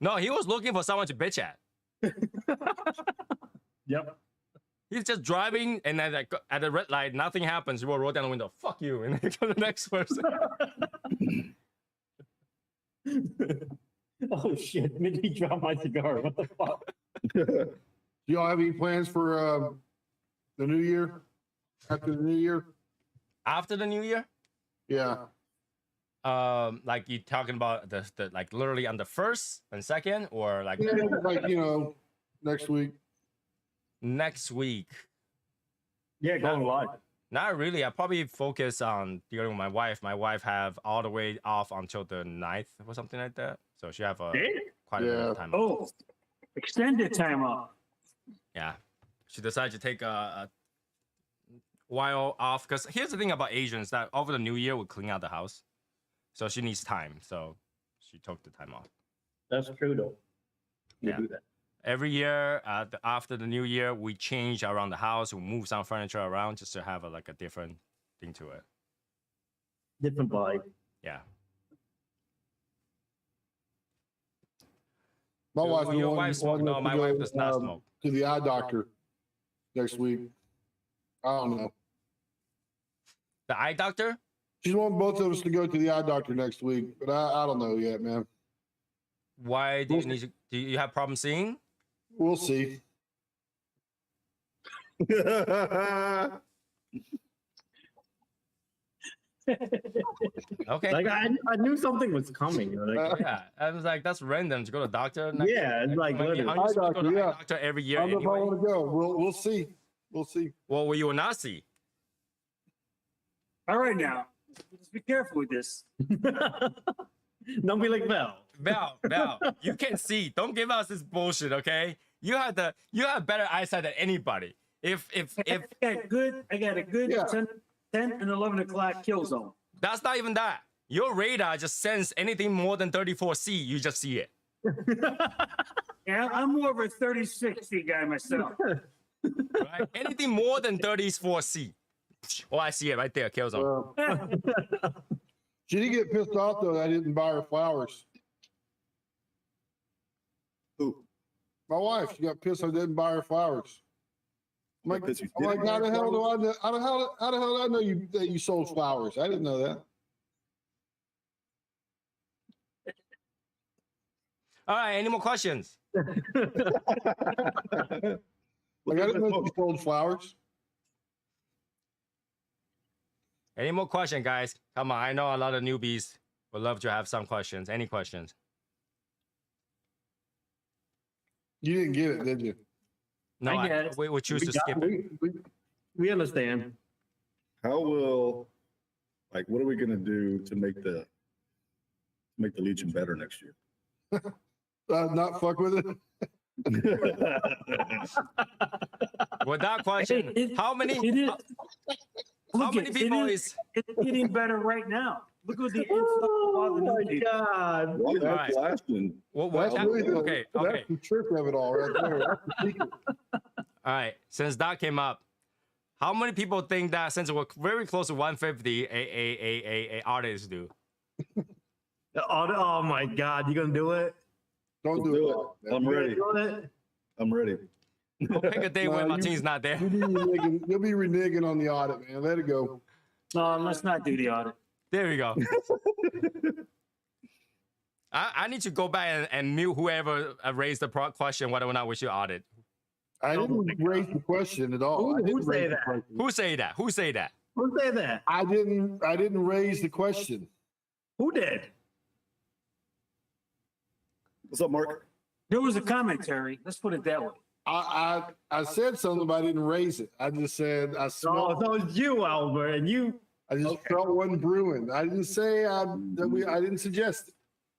no. He was looking for someone to bitch at. Yep. He's just driving, and then like, at the red light, nothing happens. He will roll down the window. Fuck you, and then go to the next person. Oh shit. Made me drop my cigar. What the fuck? Do y'all have any plans for the new year? After the new year? After the new year, Yeah. like you talking about the like literally on the 1st and 2nd, or like Yeah, like next week. next week. Yeah, going live. Not really. I probably focus on dealing with my wife. My wife have all the way off until the 9th or something like that. So she have quite a bit of time off. Oh, extended time off. Yeah. She decided to take a while off because here's the thing about Asians that over the new year we clean out the house. So she needs time. So she took the time off. That's true though. You Yeah. do that. Every year after the new year, we change around the house. We move some furniture around just to have a different thing to it. Different vibe. Yeah. My Your- wife. your wife smoke? No, my wife does not smoke. To the eye doctor next week. I don't know. The eye doctor? She's wanting both of us to go to the eye doctor next week, but I don't know yet, man. Why do you need to? Do you have problem seeing? We'll see. Okay. Like I knew something was coming. Like, Yeah, I was like, that's random to go to doctor. next- yeah, it's like I mean, literally. aren't you supposed to go to Eye eye doctor, doctor every year I don't know if I anyway? want to go. We'll see. We'll see. Well, you will not see. All right, now, let's be careful with this. Don't be like Val. Val, you can see. Don't give us this bullshit, okay? You have better eyesight than anybody. If I got a good Yeah. 10 and 11 o'clock kill zone. that's not even that. Your radar just sense anything more than 34C, you just see it. Yeah, I'm more of a 30-60 guy myself. Right? Anything more than 34C. Oh, I see it right there, kill zone. She did get pissed off though that I didn't buy her flowers. Who? My wife, she got pissed I didn't buy her flowers. I'm like, Because you I'm like, didn't how the have hell do flowers? I know? How the hell do I know that you sold flowers? I didn't know that. All right, any more questions? Like, I didn't know you sold flowers. Any more questions, guys? Come on, I know a lot of newbies would love to have some questions. Any questions? You didn't get it, did you? No, I get it. we choose to skip it. We understand. How will, like, what are we gonna do to make the Legion better next year? Not fuck with it. Without question, Hey, how many? It is. How Look, many people it's getting better right now. Look at the influx of all the Oh new my people. God. Why is All that right. flashing? What? That's really the, Okay, that's okay. the trick of it all right there. That's the secret. All right. Since that came up, how many people think that since we're very close to 150, a artist do? Oh my God, you gonna do it? Don't Do do it. it. all, man. I'm You ready. gonna do it? I'm ready. We'll pick a day No, when you- Martin's not there. You'll be reneging on the audit, man. Let it go. No, let's not do the audit. There we go. I need to go back and mute whoever raised the question whether or not we should audit. I Oh didn't my raise the question at all. I Who didn't say raise the that? question. Who say that? Who say that? Who say that? I didn't raise the question. Who did? What's up, Mark? There was a commentary. Let's put it that way. I said something, but I didn't raise it. I just said I Oh, smelled. so it's you, Albert, and you. I just okay. felt one brewing. I didn't say I didn't suggest it.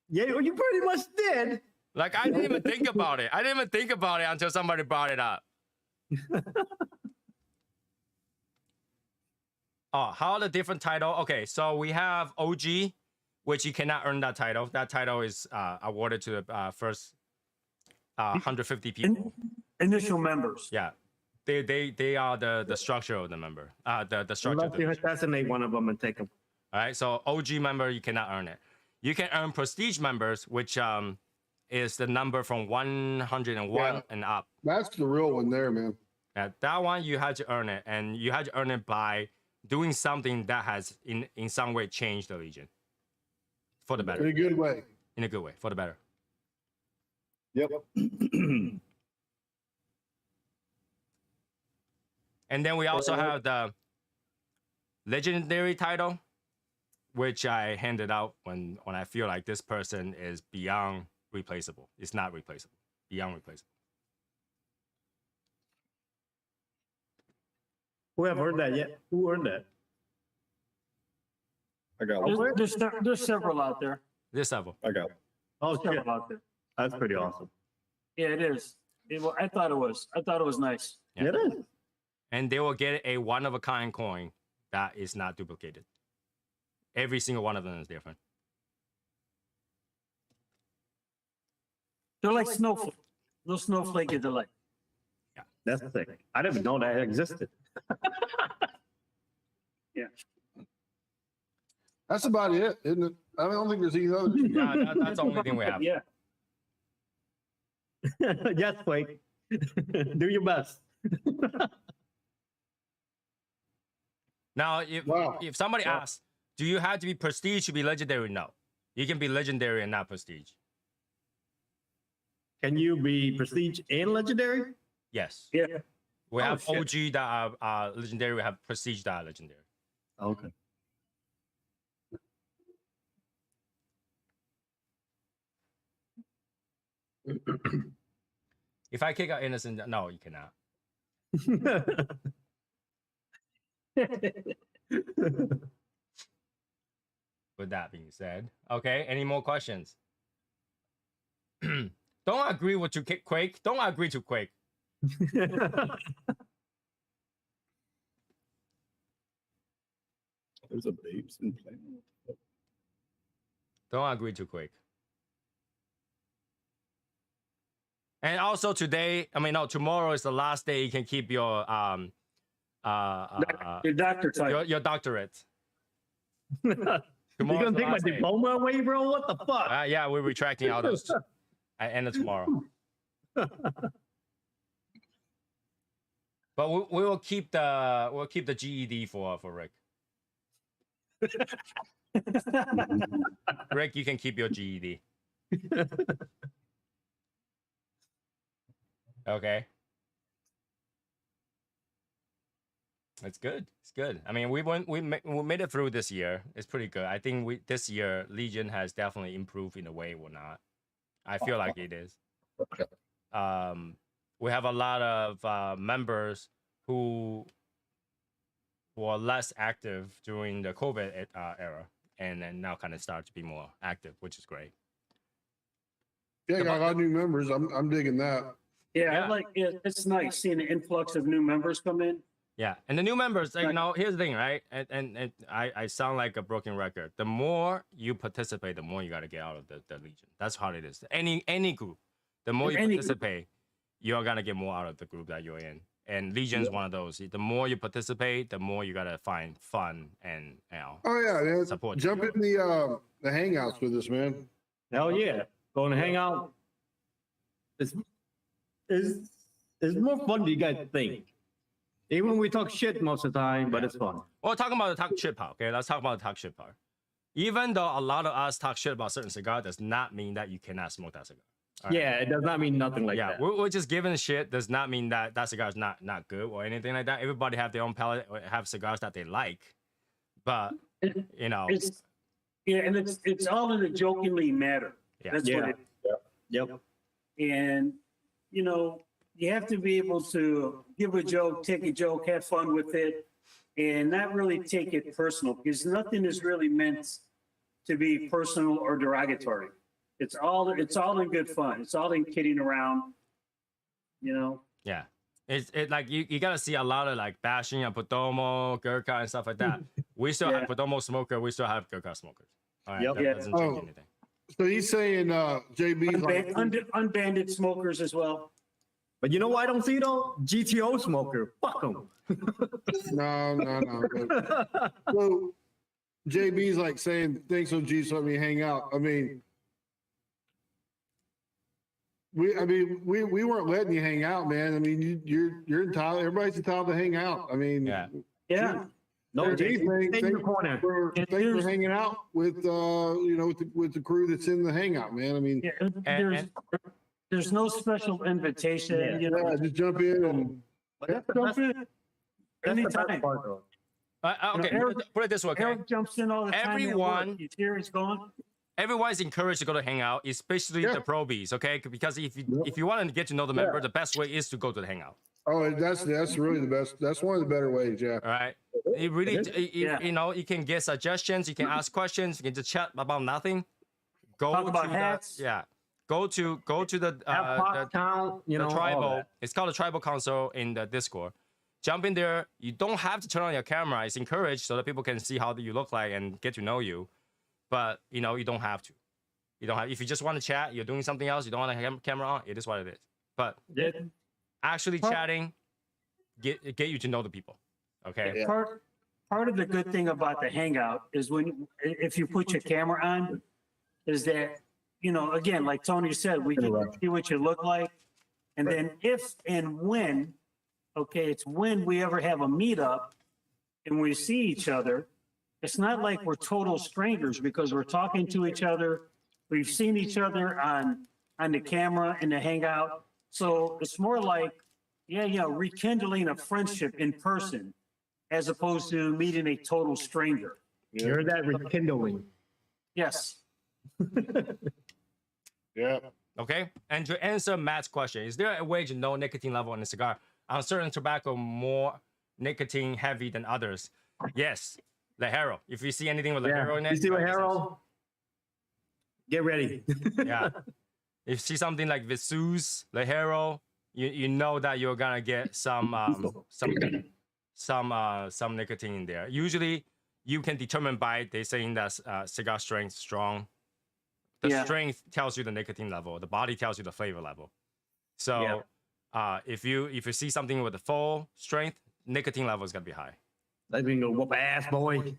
Yeah, you pretty much did. Like I didn't even think about it. I didn't even think about it until somebody brought it up. Oh, how the different title? Okay, so we have OG, which you cannot earn that title. That title is awarded to the first 150 people. Initial members. Yeah, they are the structure of the member. The structure. Of Unless you the assassinate one of them and take them. All right, so OG member you cannot earn it. You can earn prestige members, which is the number from 101 Yeah. and up. That's the real one there, man. That one you had to earn it, and you had to earn it by doing something that has in some way changed the Legion for the In better, a good way. in a good way, for the better. Yep. And then we also have the legendary title, which I handed out when I feel like this person is beyond replaceable. It's not replaceable, beyond replaceable. Who have heard that yet? Who heard that? I got one. There's several out there. This several. I got one. Oh, shit. Several out there. That's pretty awesome. Yeah, it is. I thought it was. I thought it was nice. Yeah. It is. And they will get a one-of-a-kind coin that is not duplicated. Every single one of them is different. They're like snowflake. Little snowflake is delight. That's sick. I didn't even know that existed. That's about it, isn't it? I don't think there's any other. Yeah, that's the only thing we have. Yeah. Yes, Quake. Do your best. Now, if Wow. if somebody Wow. asks, do you have to be prestige to be legendary? No. You can be legendary and not prestige. Can you be prestige and legendary? Yes. Yeah. We Oh, have shit. OG that are legendary. We have prestige that are legendary. Okay. If I kick out innocent, no, you cannot. With that being said, okay, any more questions? Don't agree with to Quake. Don't agree to Quake. There's a babes in play. Don't agree to Quake. And also today, tomorrow is the last day you can keep your Your doctor type. your doctorate. You Tomorrow's gonna the take my last day. diploma away, bro? What the fuck? Yeah, we're retracting all those at end of tomorrow. But we will keep the GED for Rick. Rick, you can keep your GED. Okay. It's good. It's good. I mean, we made it through this year. It's pretty good. I think this year Legion has definitely improved in a way or not. I feel like it is. We have a lot of members who were less active during the COVID era, and then now kind of start to be more active, which is great. Yeah, got a lot of new members. I'm digging that. Yeah, it's nice seeing an influx of new members come in. Yeah, and the new members, you know, here's the thing, right? And I sound like a broken record. The more you participate, the more you got to get out of the Legion. That's how it is. Any group, the more you participate, you're gonna get more out of the group that you're in. And Legion's one of those. The more you participate, the more you gotta find fun and man. Support. Jump in the hangouts with us, man. Hell yeah. Going to hang out. It's more fun than you guys think. Even when we talk shit most of the time, but it's fun. Well, talking about the talk shit part, okay? Let's talk about the talk shit part. Even though a lot of us talk shit about certain cigar, does not mean that you cannot smoke that cigar. Right? Yeah, it does not mean nothing like that. We're just giving shit does not mean that that cigar is not good or anything like that. Everybody have their own palate, or have cigars that they like, but you know, and it's all in a jokingly manner. Yeah. That's what it is. Yep. And you know, you have to be able to give a joke, take a joke, have fun with it, and not really take it personal, because nothing is really meant to be personal or derogatory. It's all in good fun. It's all in kidding around, you know. Yeah, it's like you gotta see a lot of like bashing of Podomo, Gurkha, and stuff like that. We still have Podomo smoker. We still have Gurkha smokers. All right, that doesn't change anything. So he's saying JB's like unbanded smokers as well. But you know what I don't see though? GTO smoker. Fuck them. No. So JB's like saying, thanks OGs, let me hang out. I mean, we weren't letting you hang out, man. I mean, you're entitled. Everybody's entitled to hang out. I mean, yeah. No, thanks for hanging out with with the crew that's in the hangout, man. I mean, there's no special invitation. Just jump in and jump in anytime. Okay, put it this way. Okay? Eric jumps in all the time. He's here, he's gone. Everyone's encouraged to go to hangout, especially the probies, okay? Because if you want to get to know the member, the best way is to go to the hangout. Oh, that's really the best. That's one of the better ways, yeah. All right. It really, you know, you can get suggestions, you can ask questions, you can just chat about nothing. Talk about hats. Go to the tribal. It's called the tribal console in the Discord. Jump in there. You don't have to turn on your camera. It's encouraged so that people can see how you look like and get to know you. But you know, you don't have to. You don't have. If you just want to chat, you're doing something else. You don't want a camera on. It is what it is. But actually chatting, get you to know the people. Okay. Part of the good thing about the hangout is if you put your camera on, is that, you know, again, like Tony said, we can see what you look like, and then if and when, it's when we ever have a meetup and we see each other. It's not like we're total strangers because we're talking to each other. We've seen each other on the camera in the hangout. So it's more like, rekindling a friendship in person as opposed to meeting a total stranger. You're that rekindling. Yes. Yeah. Okay. And to answer Matt's question, is there a way to know nicotine level in a cigar? Are certain tobacco more nicotine heavy than others? Yes. Lajero. If you see anything with Lajero in it, you see Lajero, get ready. Yeah. If you see something like Visu's, Lajero, you know that you're gonna get some nicotine in there. Usually, you can determine by they saying that cigar strength strong. The strength tells you the nicotine level. The body tells you the flavor level. So, if you see something with the full strength, nicotine level is gonna be high. Let me go whoop ass, boy.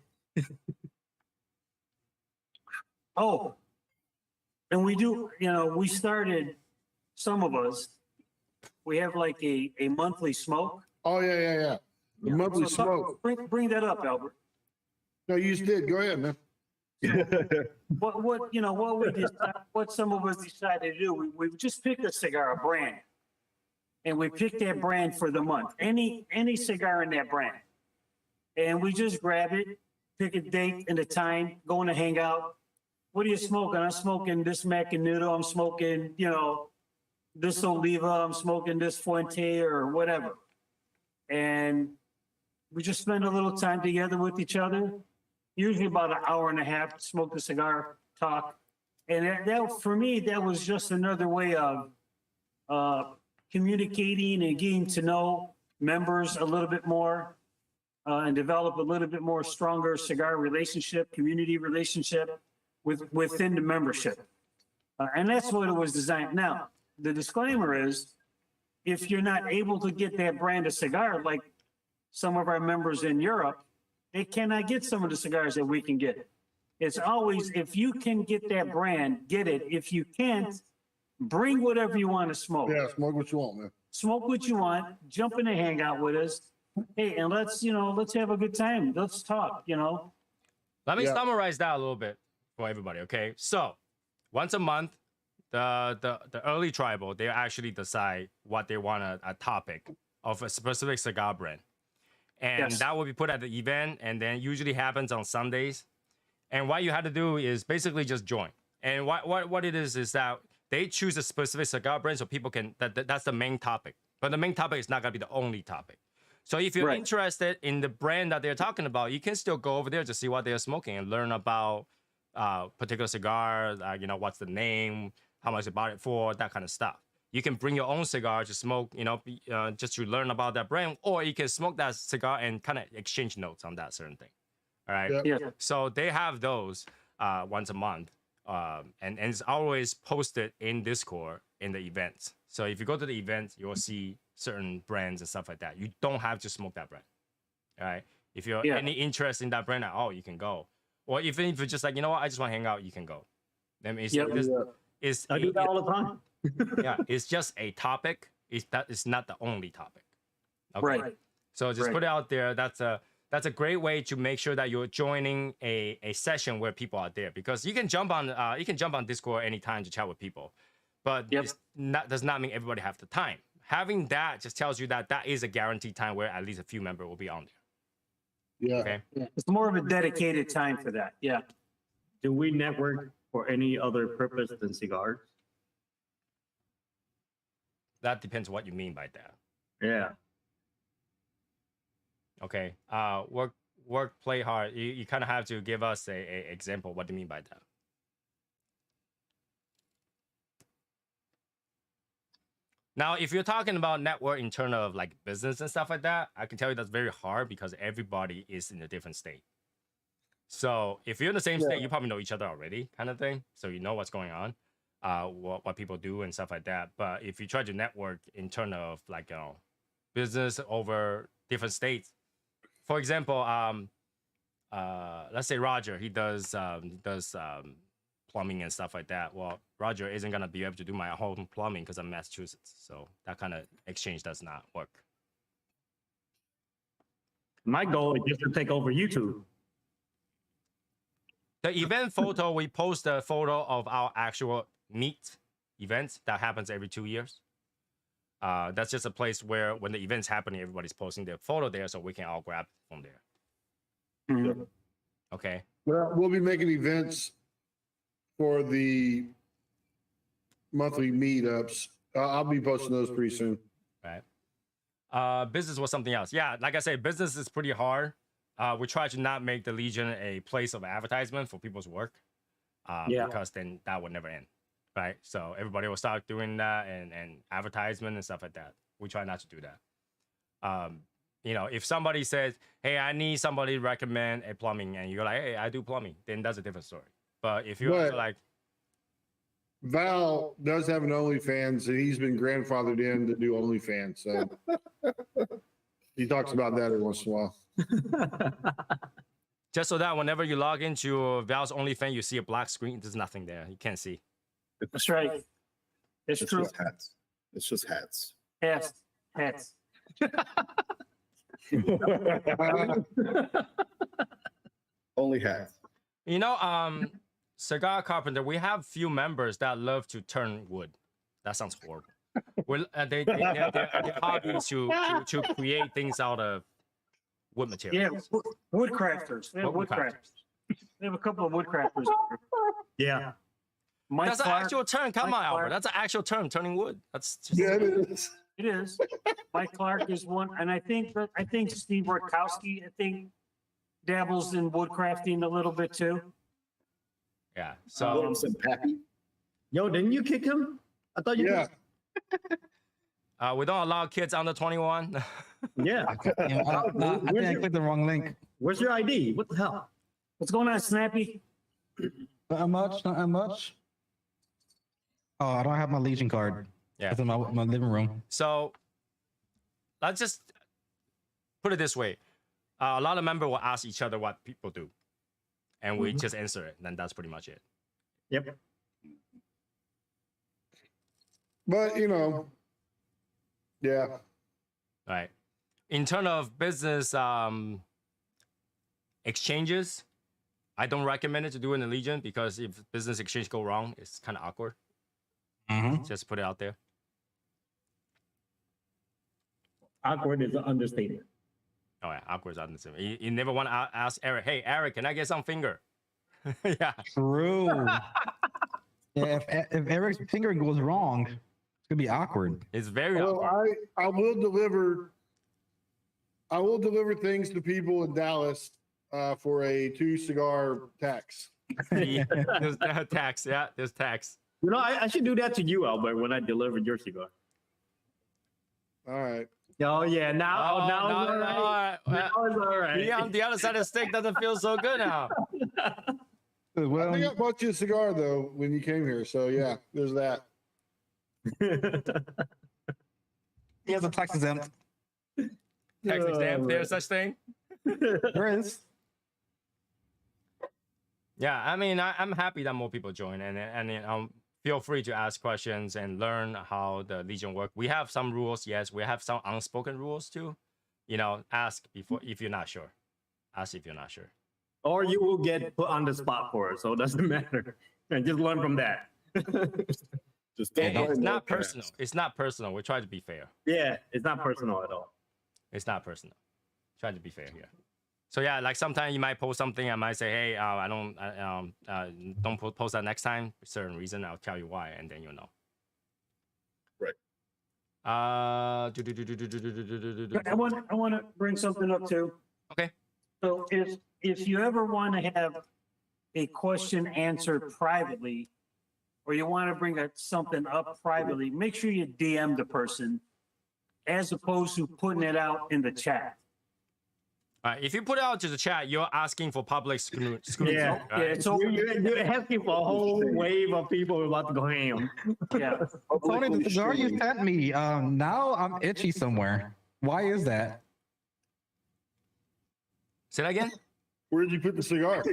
And we do, we started, some of us, we have like a monthly smoke. Oh, yeah. The monthly So, smoke. bring that up, Albert. No, you just did. Go ahead, man. What what some of us decided to do, we just picked a cigar, a brand. And we picked that brand for the month, any cigar in that brand. And we just grab it, pick a date and a time, going to hang out. What are you smoking? I'm smoking this Macanudo. I'm smoking, this Oliva. I'm smoking this Fuente or whatever. And we just spend a little time together with each other, usually about an hour and a half, smoke the cigar, talk. And that for me, that was just another way of communicating and getting to know members a little bit more and develop a little bit more stronger cigar relationship, community relationship within the membership. And that's what it was designed. Now, the disclaimer is, if you're not able to get that brand of cigar, like some of our members in Europe, they cannot get some of the cigars that we can get. It's always, if you can get that brand, get it. If you can't, bring whatever you want to smoke. Yeah, smoke what you want, man. Smoke what you want, jump in and hang out with us. Hey, and let's have a good time. Let's talk, Let me summarize that a little bit for everybody, okay? So, once a month, the early tribal, they actually decide what they want a topic of a specific cigar brand. And that will be put at the event, and then usually happens on Sundays. And what you have to do is basically just join. And what it is that they choose a specific cigar brand so people can, that's the main topic. But the main topic is not going to be the only topic. So if you're interested in the brand that they're talking about, you can still go over there to see what they're smoking and learn about particular cigar, what's the name, how much they bought it for, that kind of stuff. You can bring your own cigar to smoke, just to learn about that brand, or you can smoke that cigar and kind of exchange notes on that certain thing. All right. Yeah. So they have those once a month, and it's always posted in Discord in the events. So if you go to the event, you will see certain brands and stuff like that. You don't have to smoke that brand. All right. If you're any interest in that brand at all, you can go. Or even if you're just like, I just want to hang out, you can go. I mean, I do that all the time. Yeah, it's just a topic. It's not the only topic. Okay? Right. So just put it out there. That's a great way to make sure that you're joining a session where people are there, because you can jump on Discord anytime to chat with people, but does not mean everybody have the time. Having that just tells you that is a guaranteed time where at least a few members will be on there. Yeah. Okay. Yeah. It's more of a dedicated time for that. Yeah. Do we network for any other purpose than cigars? That depends what you mean by that. Yeah. Okay. Work, play hard. You kind of have to give us a example. What do you mean by that? Now, if you're talking about network in terms of like business and stuff like that, I can tell you that's very hard because everybody is in a different state. So if you're in the same state, you probably know each other already, kind of thing. So you know what's going on, what people do and stuff like that. But if you try to network in terms of like business over different states, for example, let's say Roger, he does plumbing and stuff like that. Well, Roger isn't gonna be able to do my home plumbing because I'm Massachusetts, so that kind of exchange does not work. My goal is just to take over YouTube. The event photo, we post a photo of our actual meet events that happens every 2 years. That's just a place where when the event's happening, everybody's posting their photo there, so we can all grab from there. Mhm. Okay. Well, we'll be making events for the monthly meetups. I'll be posting those pretty soon. Right. Business was something else. Yeah, like I said, business is pretty hard. We try to not make the Legion a place of advertisement for people's work, because then that would never end, right? So everybody will start doing that and advertisement and stuff like that. We try not to do that. If somebody says, "Hey, I need somebody to recommend a plumbing," and you're like, "Hey, I do plumbing," then that's a different story. But if you're like, Val does have an OnlyFans, and he's been grandfathered in to do OnlyFans. So he talks about that every once in a while. just so that whenever you log into Val's OnlyFans, you see a black screen. There's nothing there. You can't see. That's right. It's true. Just hats. It's just hats. Hats. Only hats. You know, cigar carpenter, we have few members that love to turn wood. That sounds horrible. Well, their hobby is to create things out of wood Yeah, materials. woodcrafters. They have woodcrafters. They have a couple of woodcrafters. Yeah. Mike That's an Clark, actual term. Come Mike on, Albert. Clark. That's an actual term, turning wood. That's just, Yeah, it is. It is. Mike Clark is one, and I think Steve Rutkowski, I think, dabbles in woodcrafting a little bit too. yeah. So Williamson Pappy. Yo, didn't you kick him? I thought you Yeah. we don't allow kids under 21. Yeah. Yeah, I think I clicked the wrong link. Where's your ID? What the hell? What's going on, Snappy? Not much, not much. Oh, I don't have my Legion card. Yeah. It's in my living room. So let's just put it this way. A lot of members will ask each other what people do, and we just answer it. Then that's pretty much it. Yep. But you know, yeah. Right. In terms of business exchanges, I don't recommend it to do in the Legion because if business exchange go wrong, it's kind of awkward. Mm-hmm. Just put it out there. Awkward is an understatement. Oh yeah, awkward is out the same. You never want to ask Eric, hey Eric, can I get some finger? Yeah. True. Yeah, if Eric's finger goes wrong, it's gonna be awkward. It's very Well, awkward. I will deliver things to people in Dallas for a 2 cigar tax. Yeah, there's tax. Yeah, there's tax. You know, I should do that to you, Albert, when I deliver your cigar. All right. Oh yeah, now no, it's all right. Now it's all right. Being on the other side of the stick doesn't feel so good now. I Well, think I bought you a cigar though when you came here. So yeah, there's that. he has a tax exempt. Tax exempt, there's such thing. There is. Yeah, I mean, I'm happy that more people join, and feel free to ask questions and learn how the Legion work. We have some rules, yes. We have some unspoken rules too. You know, ask before if you're not sure. Ask if you're not sure. Or you will get put on the spot for it, so it doesn't matter. And just learn from that. Just And don't it's know not that. personal. It's not personal. We try to be fair. Yeah, it's not personal at all. It's not personal. Try to be fair here. So yeah, like sometimes you might post something. I might say, hey, I don't post that next time. For a certain reason, I'll tell you why, and then you'll know. Right. I want to bring something up too. Okay. So if you ever want to have a question answered privately, or you want to bring something up privately, make sure you DM the person as opposed to putting it out in the chat. If you put it out to the chat, you're asking for public scrutiny. Yeah, right? Yeah, it's over. You're asking for a whole wave of people who are about to go ham. Yeah. Tony, the cigar you sent me, now I'm itchy somewhere. Why is that? Say that again. Where'd you put the cigar?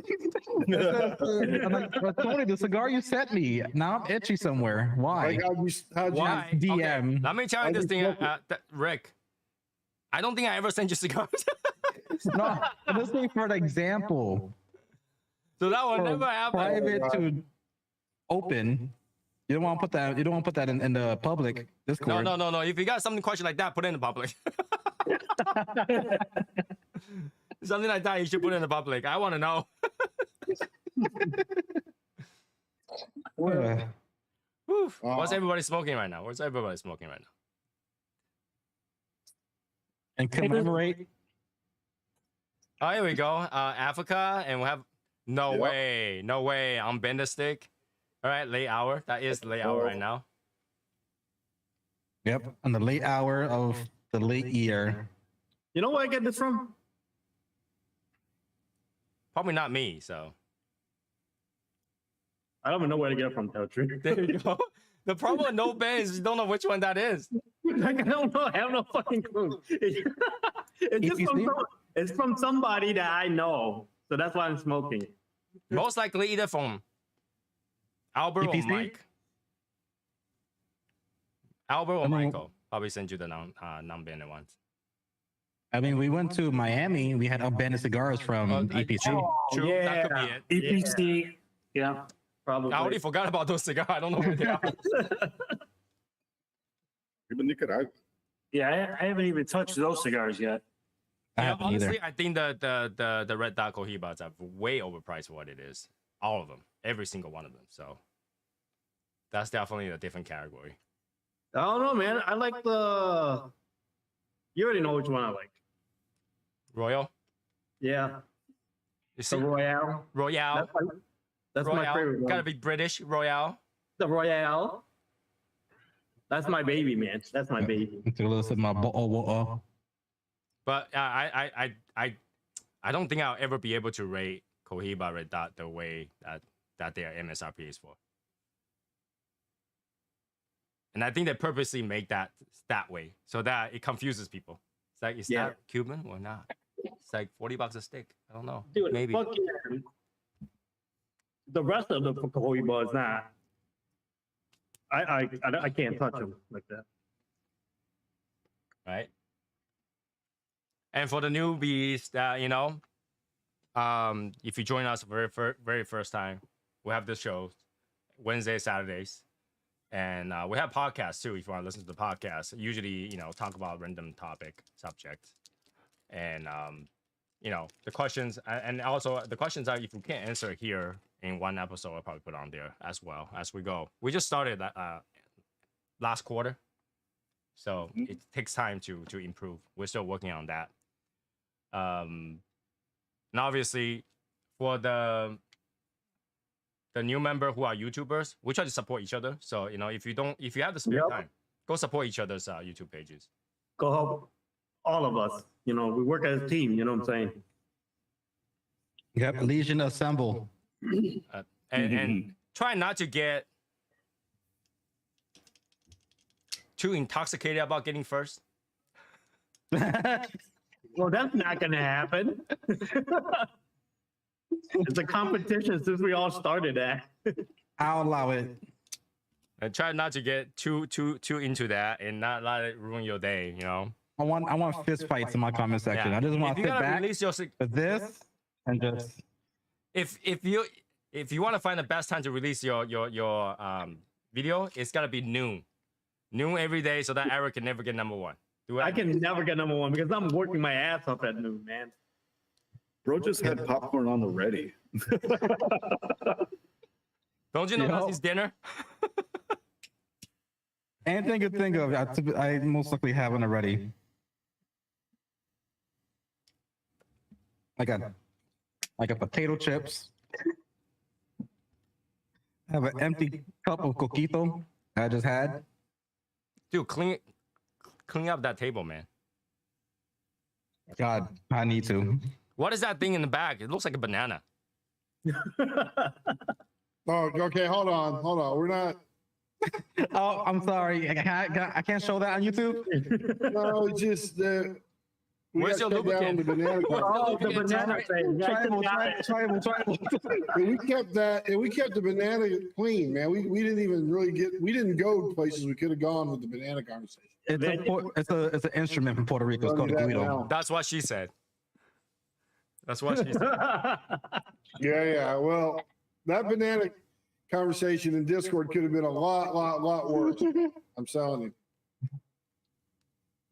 I'm like, Tony, the cigar you sent me, now I'm itchy somewhere. Why? Like how'd you Why? DM. Okay, let me tell you this thing, Rick. I don't think I ever sent you cigars. No, I'm just saying for an example. So that will For never happen. private to open. You don't want to put that. You don't want to put that in the public Discord. No. If you got something question like that, put it in the public. Something like that, you should put it in the public. I want to know. Uh, Whew. What's everybody smoking right now? What's everybody smoking right now? and commemorate. Oh, here we go. Africa, and we have no way. I'm Bender Stick. All right, late hour. That is late hour right now. Yep, on the late hour of the late year. You know where I get this from? Probably not me. So I don't even know where to get it from, tell the truth. there you go. The problem with no ban is you don't know which one that is. Like, I don't know. I have no fucking clue. It's from somebody that I know. So that's why I'm smoking. Most likely either from Albert or EPC? Mike. Albert or I mean- Michael. Probably send you the non-banned ones. I mean, we went to Miami. We had abandoned cigars from EPC. True, that could be it. EPC, yeah. Probably. I already forgot about those cigars. I don't know where they are. Even Nicaragua. Yeah, I haven't even touched those cigars yet. I Yeah, haven't honestly, either. I think the Red Dot Cohibas are way overpriced for what it is. All of them, every single one of them. So that's definitely a different category. I don't know, man. I like the. You already know which one I like. Royal, Yeah, you the see, Royale. Royale, That's Royale. my favorite one. Gotta be British Royale. The Royale. That's my baby, man. That's my baby. Took a little sip of my water. But I don't think I'll ever be able to rate Cohiba Red Dot the way that their MSRP is for. And I think they purposely make that way so that it confuses people. It's like, is that Cuban or not? It's like $40 a stick. I don't know. Dude, Maybe. fuck yeah. The rest of the Cohiba is not. I can't touch them like that. Right? And for the newbies that, if you join us very first time, we have this show Wednesdays, Saturdays. And we have podcasts too, if you want to listen to the podcast. Usually, talk about random subject. And, the questions, and also the questions are, if we can't answer here in one episode, I'll probably put on there as well as we go. We just started last quarter. So it takes time to improve. We're still working on that. And obviously, for the new member who are YouTubers, we try to support each other. So if you have the spare time, go support each other's YouTube pages. Go help all of us. We work as a team. You know what I'm saying? Yep, Legion Assemble. And try not to get too intoxicated about getting first. Well, that's not gonna happen. It's a competition since we all started that. I'll allow it. And try not to get too into that and not let it ruin your day. I want fist fights in my comment section. Yeah. I just want If to you sit gotta back release your with this and just. if you want to find the best time to release your video, it's gotta be noon every day, so that Eric can never get number one. I can never get number one because I'm working my ass off at noon, man. Bro just had popcorn on the ready. Don't you know that's his dinner? Anything you think of, I most likely haven't already. I got potato chips. I have an empty cup of coquito I just had. Dude, clean up that table, man. God, I need to. What is that thing in the back? It looks like a banana. Oh, okay. Hold on. We're not. Oh, I'm sorry. I can't show that on YouTube. No, it's just that. Where's your lubricant? The banana Oh, the banana thing. Tribal. And we kept that, and we kept the banana clean, man. We didn't even really we didn't go places we could have gone with the banana conversation. It's an instrument from Puerto Rico. It's called a guido. That's what she said. That's what she said. Yeah. Well, that banana conversation in Discord could have been a lot worse. I'm telling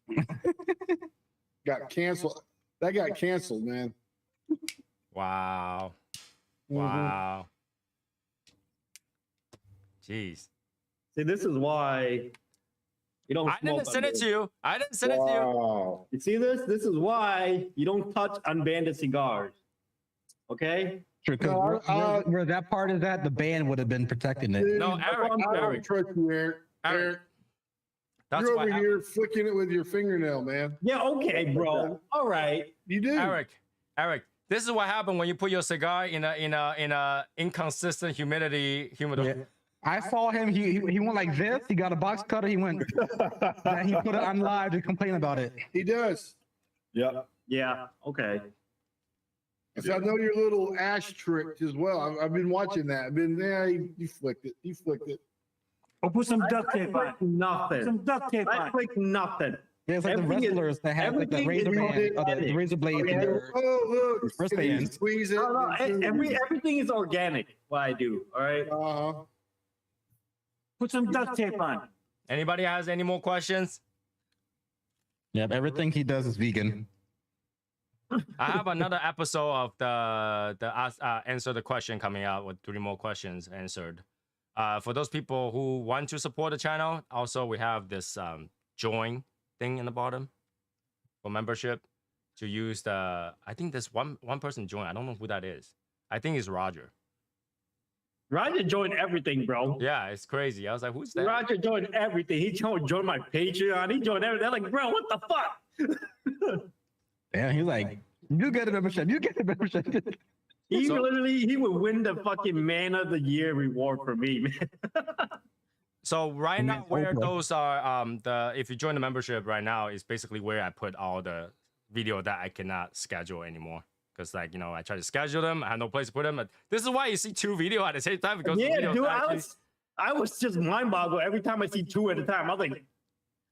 you. Got canceled. That got canceled, man. Wow. Mm-hmm. Wow. Jeez. See, this is why you don't. I didn't send it to you. I didn't send it to you. Wow. You see this? This is why you don't touch unbanded cigars. Okay? True, because where that part is at, the band would have been protecting it. No, Eric. I don't trust you, Eric. Eric. That's You're what over happened. here flicking it with your fingernail, man. Yeah. Okay, bro. All right. You do. Eric. This is what happened when you put your cigar in a inconsistent humidor. Yeah. I saw him. He went like this. He got a box cutter. He went. And he put it on live to complain about it. He does. Yep. Yeah. Okay. So I know your little ash trick as well. I've been watching that. I've been there. You flicked it. You flicked it. Or put some duct tape on. Nothing. Some duct tape I on. click nothing. Yeah, it's like the Everything is- wrestlers that have like the everything is razor band, the organic. razor blades in their Oh, look. wristbands. Squeeze it. No, everything is organic. What I do, all right. Put some duct tape on. Anybody has any more questions? Yep, everything he does is vegan. I have another episode of the answer the question coming out with 3 more questions answered. For those people who want to support the channel, also we have this join thing in the bottom for membership to use the. I think there's one person join. I don't know who that is. I think it's Roger. Roger joined everything, bro. Yeah, it's crazy. I was like, who's that? Roger joined everything. He joined my Patreon. He joined everything. I'm like, bro, what the fuck? Yeah, he's like, you get a membership. You get a membership. He would win the fucking Man of the Year reward for me, man. So right now, where Oprah. those are, if you join the membership right now, is basically where I put all the video that I cannot schedule anymore. Because like, you know, I try to schedule them. I have no place to put them. This is why you see 2 videos at the same time. Because Yeah, the videos dude, actually- I was just mind boggled every time I see 2 at a time. I was like,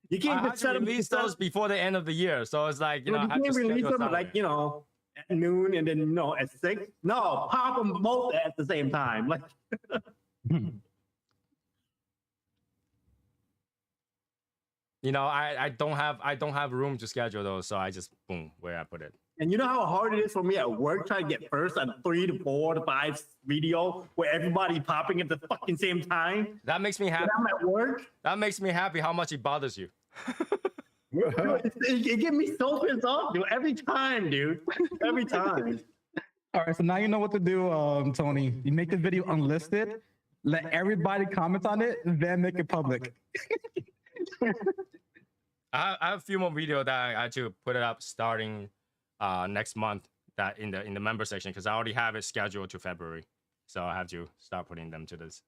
you I can't had just to set them. release those before the end of the year. So it's like, you know, I You have to can't release schedule them somewhere. like, you know, at noon and then, you know, at 6. No, pop them both at the same time. Like, You know, I don't have room to schedule those, so I just boom where I put it. and you know how hard it is for me at work trying to get first on 3 to 4 to 5 video where everybody popping at the fucking same time. That makes me happy. When I'm at work, That makes me happy how much it bothers you. dude, it gets me so pissed off, dude. Every time, dude. Every time. All right, so now you know what to do, Tony. You make the video unlisted, let everybody comment on it, then make it public. I have a few more videos that I had to put it up starting next month that in the member section because I already have it scheduled to February, so I have to start putting them to this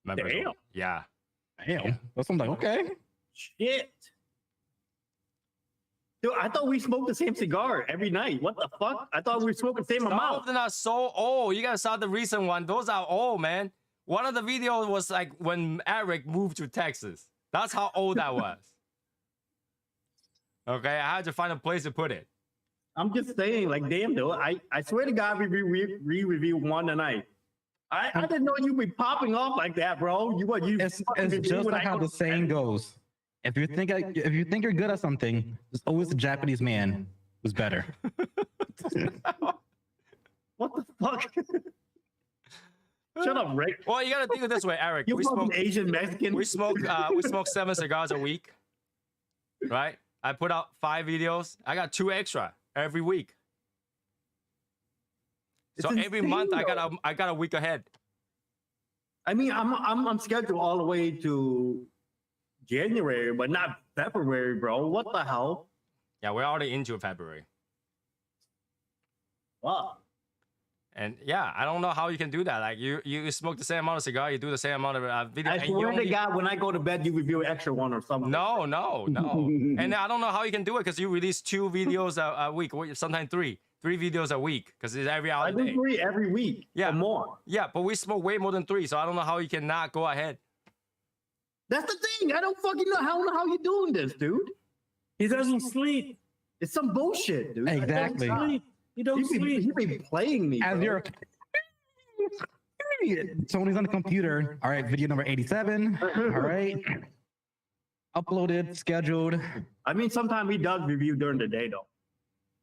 member. Damn. Yeah. Damn. So I'm like, okay. Shit. Dude, I thought we smoked the same cigar every night. What the fuck? I thought we were smoking the same Some of amount. them are so old. You guys saw the recent one. Those are old, man. One of the videos was like when Eric moved to Texas. That's how old that was. Okay, I had to find a place to put it. I'm just saying, like, damn, dude. I swear to God, we review one a night. I didn't know you'd be popping off like that, bro. You It's fucking review just when like I how go the to saying bed. goes. If you think you're good at something, there's always a Japanese man who's better. What the fuck? Shut up, Rick. Well, you gotta think of it this way, Eric. You We fucking smoke Asian Mexican. we smoke 7 cigars a week, right? I put out 5 videos. I got 2 extra every week. So It's every insane, month though. I got a week ahead. I mean, I'm scheduled all the way to January, but not February, bro. What the hell? Yeah, we're already into February. Wow. And yeah, I don't know how you can do that. Like you smoke the same amount of cigar, you do the same amount of video. I and you swear to only- God, when I go to bed, you review an extra one or something. No. And I don't know how you can do it because you release 2 videos a week, or sometimes 3 videos a week because it's every I other do day. 3 every week. Yeah. Or more. Yeah, but we smoke way more than 3, so I don't know how you cannot go ahead. That's the thing. I don't fucking know how you doing this, dude. He doesn't sleep. It's some bullshit, dude. Exactly. He don't sleep. You be playing me. As bro. you're Tony's on the computer. All right, video number 87. All right. Uploaded, scheduled. I mean, sometimes he does review during the day, though.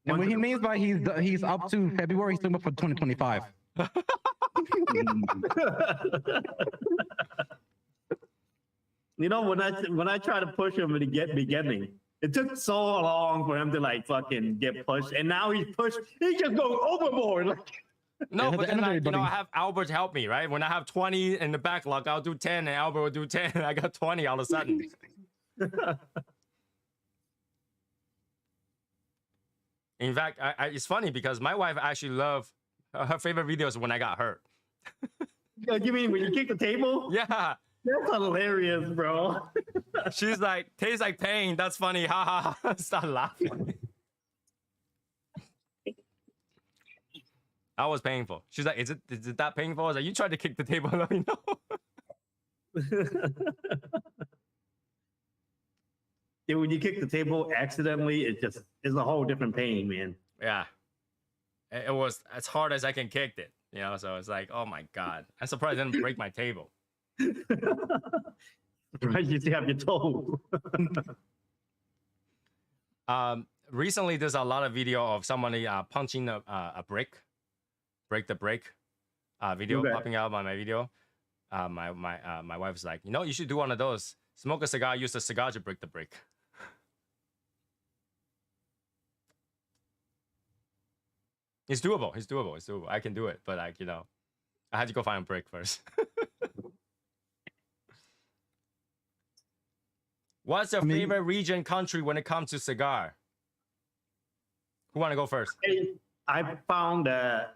And what he means by he's up to February, he's still up for 2025. You know, when I try to push him in the beginning, it took so long for him to like fucking get pushed, and now he's pushed. He just goes overboard. Like, No, Yeah, but the then end of I everybody. have Albert help me, right? When I have 20 in the backlog, I'll do 10, and Albert will do 10, and I got 20 all of a sudden. In fact, it's funny because my wife actually loved her favorite videos when I got hurt. you mean when you kick the table? Yeah, That's hilarious, bro. she's like, tastes like pain. That's funny. Ha ha ha. Start laughing. That was painful. She's like, is it that painful? I was like, you tried to kick the table. Let me know. then when you kick the table accidentally, it's a whole different pain, man. Yeah. It was as hard as I can kick it, you know. So it's like, oh my god, I'm surprised I didn't break my table. Right, you have your toe. Recently, there's a lot of video of somebody punching a brick, break the brick, video Okay. popping out on my video. My wife was like, you know, you should do one of those. Smoke a cigar, use a cigar to break the brick. It's doable. It's doable. It's doable. I can do it, but like, you know, I had to go find a brick first. What's your favorite region, country when it comes to cigar? Who want to go first? Hey, I found out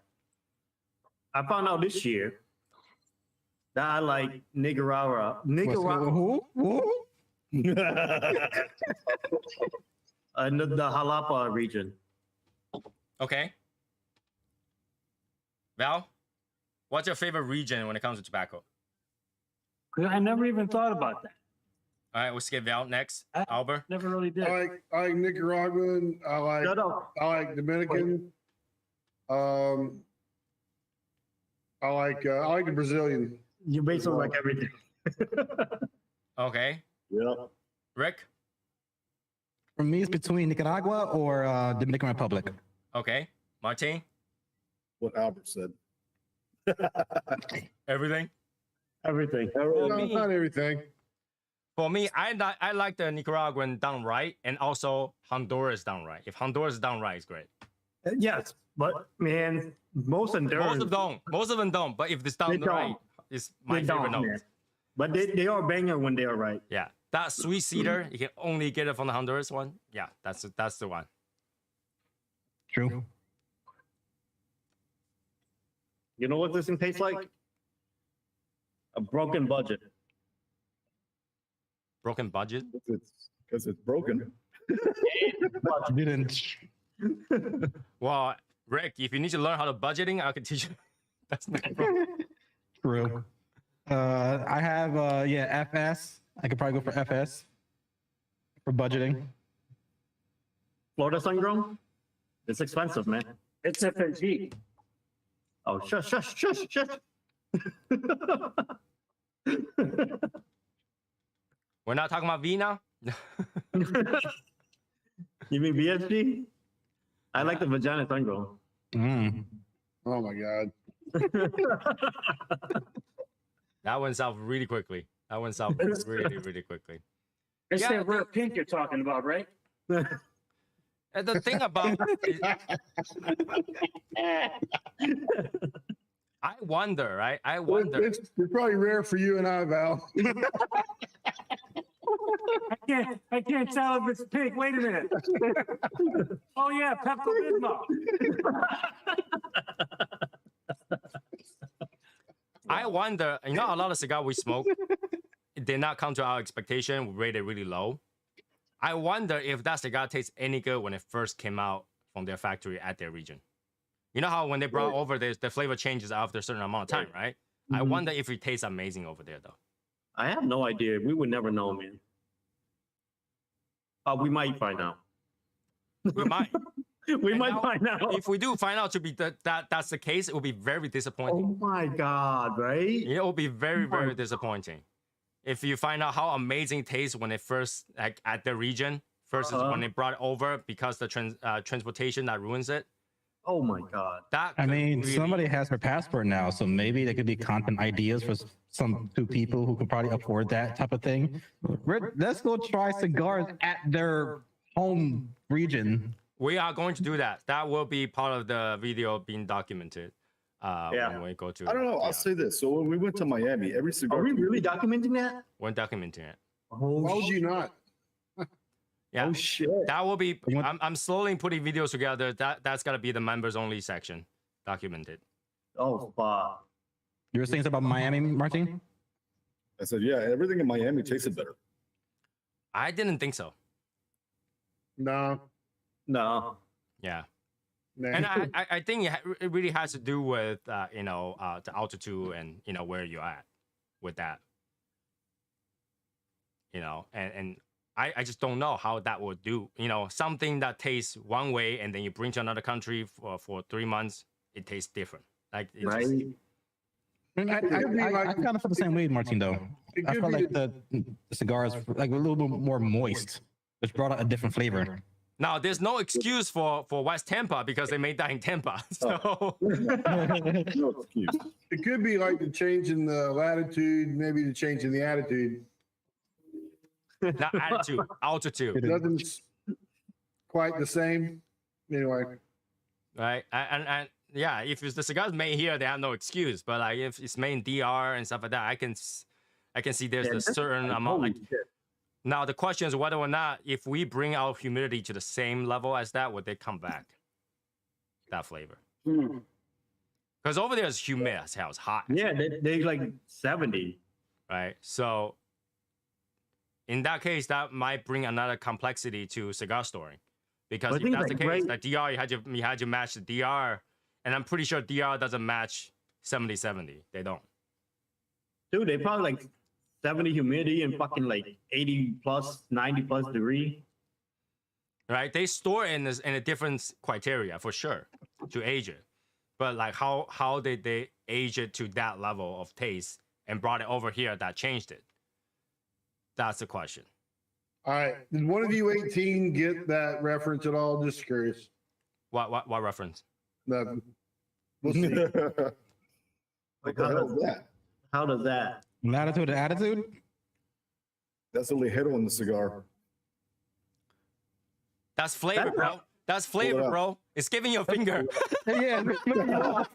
this year that I like Nicaragua. Who? The Jalapa region. Okay. Val, what's your favorite region when it comes to tobacco? I never even thought about that. All right, we'll skip Val next. I- Albert. Never really did. I like Nicaraguan. Shut up. I like Dominican. I like the Brazilian. You basically like everything. Okay. Yeah. Rick. For me, it's between Nicaragua or Dominican Republic. Okay. Martin. What Albert said. Everything. Everything. For No, me, not everything. for me, I like the Nicaraguan done right, and also Honduras done right. If Honduras is done right, it's great. Yes, but man, most Honduran, Most of them don't. But if it's They done don't. right, it's my they favorite don't, note. man. But they are banger when they are right. Yeah, that sweet cedar, you can only get it from the Honduras one. Yeah, that's the one. True. You know what this thing tastes like? A broken budget. Broken budget. Because it's broken. Didn't. Well, Rick, if you need to learn how to budgeting, I can teach you. That's not a problem. True. I have FS. I could probably go for FS for budgeting. Florida Sungrown? It's expensive, man. It's FNG. Oh, shush. We're not talking about V now. You mean BSG? I like the vagina Sungrown. Mm. Oh my god. That went south really quickly. That went south really quickly. It's Yeah, that rare pink you're talking about, right? And the thing about I wonder, right? I wonder. It's probably rare for you and I, Val. I can't tell if it's pink. Wait a minute. Oh yeah, Pepto Bismol. I wonder, you know, a lot of cigar we smoke did not come to our expectation. We rated really low. I wonder if that cigar tastes any good when it first came out from their factory at their region. You know how when they brought over the flavor changes after a certain amount of time, right? I wonder if it tastes amazing over there though. I have no idea. We would never know, man. We might find out. We might. We And might now, find out. If we do find out to be that's the case, it will be very disappointing. Oh my God, right? It will be very disappointing. If you find out how amazing it tastes when it first like at the region versus when they brought it over because the transportation that ruins it. Oh my God. That I could mean, really- somebody has her passport now, so maybe there could be content ideas for some two people who could probably afford that type of thing. Let's go try cigars at their home region. We are going to do that. That will be part of the video being documented. Yeah. When we go to. I don't know. I'll say this. So when we went to Miami, every Are cigar. we really documenting that? We're documenting it. Why would you not? Yeah. Oh shit! That will be. You want- I'm slowly putting videos together. That's gotta be the members only section, documented. Oh, fuck. You were saying something about Miami, Martin? I said, yeah, everything in Miami tasted better. I didn't think so. No. No. Yeah. Nah. And I think it really has to do with the altitude and where you're at with that. And I just don't know how that would do. You know, something that tastes one way and then you bring to another country for 3 months, it tastes different. Like it Right? just, I mean, I kind of feel the same way, Martin. Though I felt like the cigars like a little bit more moist, which brought out a different flavor. now there's no excuse for West Tampa because they made that in Tampa. So No excuse. It could be like the change in the latitude, maybe the change in the attitude. not attitude, altitude, Nothing's quite the same. Anyway, right? And yeah, if it's the cigars made here, they have no excuse. But like if it's made in DR and stuff like that, I can see there's a certain amount. Like now, the question is whether or not if we bring our humidity to the same level as that, would they come back? That flavor. Because over there is humid as hell, it's hot. Yeah, they like 70. Right. So in that case, that might bring another complexity to cigar storing. Because But I if think that's the like case, great- that DR you had to match the DR, and I'm pretty sure DR doesn't match 70-70. They don't. Dude, they probably like 70 humidity and fucking like 80 plus, 90 plus degree. Right? They store in a different criteria for sure to age it. But like how did they age it to that level of taste and brought it over here that changed it? That's the question. all right. Did one of you 18 get that reference at all? Just curious. What reference? Nothing. We'll see. What the hell is that? How does that? Latitude and attitude. That's the ligero in the cigar. That's flavor, bro. That's flavor, up. bro. It's giving you a finger. Yeah. Like,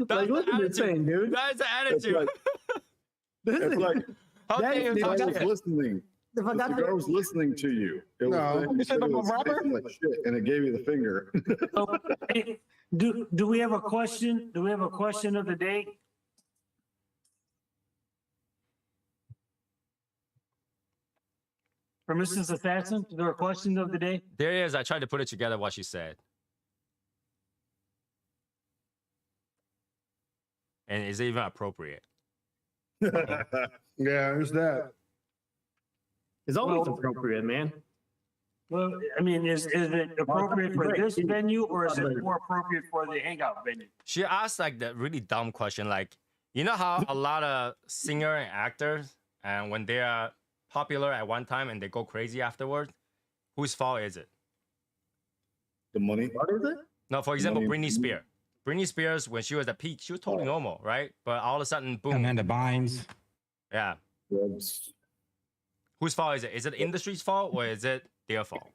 That's look the at this attitude. thing, dude. That's the It's attitude. like, it's like How that dare you is- talk I to was that? listening. If I The got cigar was listening to you. It No. was, You said I'm a it was rapper? tasting like shit, and it gave you the finger. So, hey, do we have a question? Do we have a question of the day? For Mrs. Assassin, is there a question of the day? There it is. I tried to put it together what she said. And is it even appropriate? Yeah, there's that. It's always Well- appropriate, man. Well, I mean, is it appropriate for this venue or is it more appropriate for the hangout venue? She asked like the really dumb question, like, you know how a lot of singer and actors, and when they are popular at one time and they go crazy afterwards, whose fault is it? The money. What is it? No, for example, Money. Britney Spears. Britney Spears, when she was at peak, she was totally normal, right? But all of a sudden, boom. Amanda Bynes. Yeah. Drugs. Whose fault is it? Is it the industry's fault or is it their fault?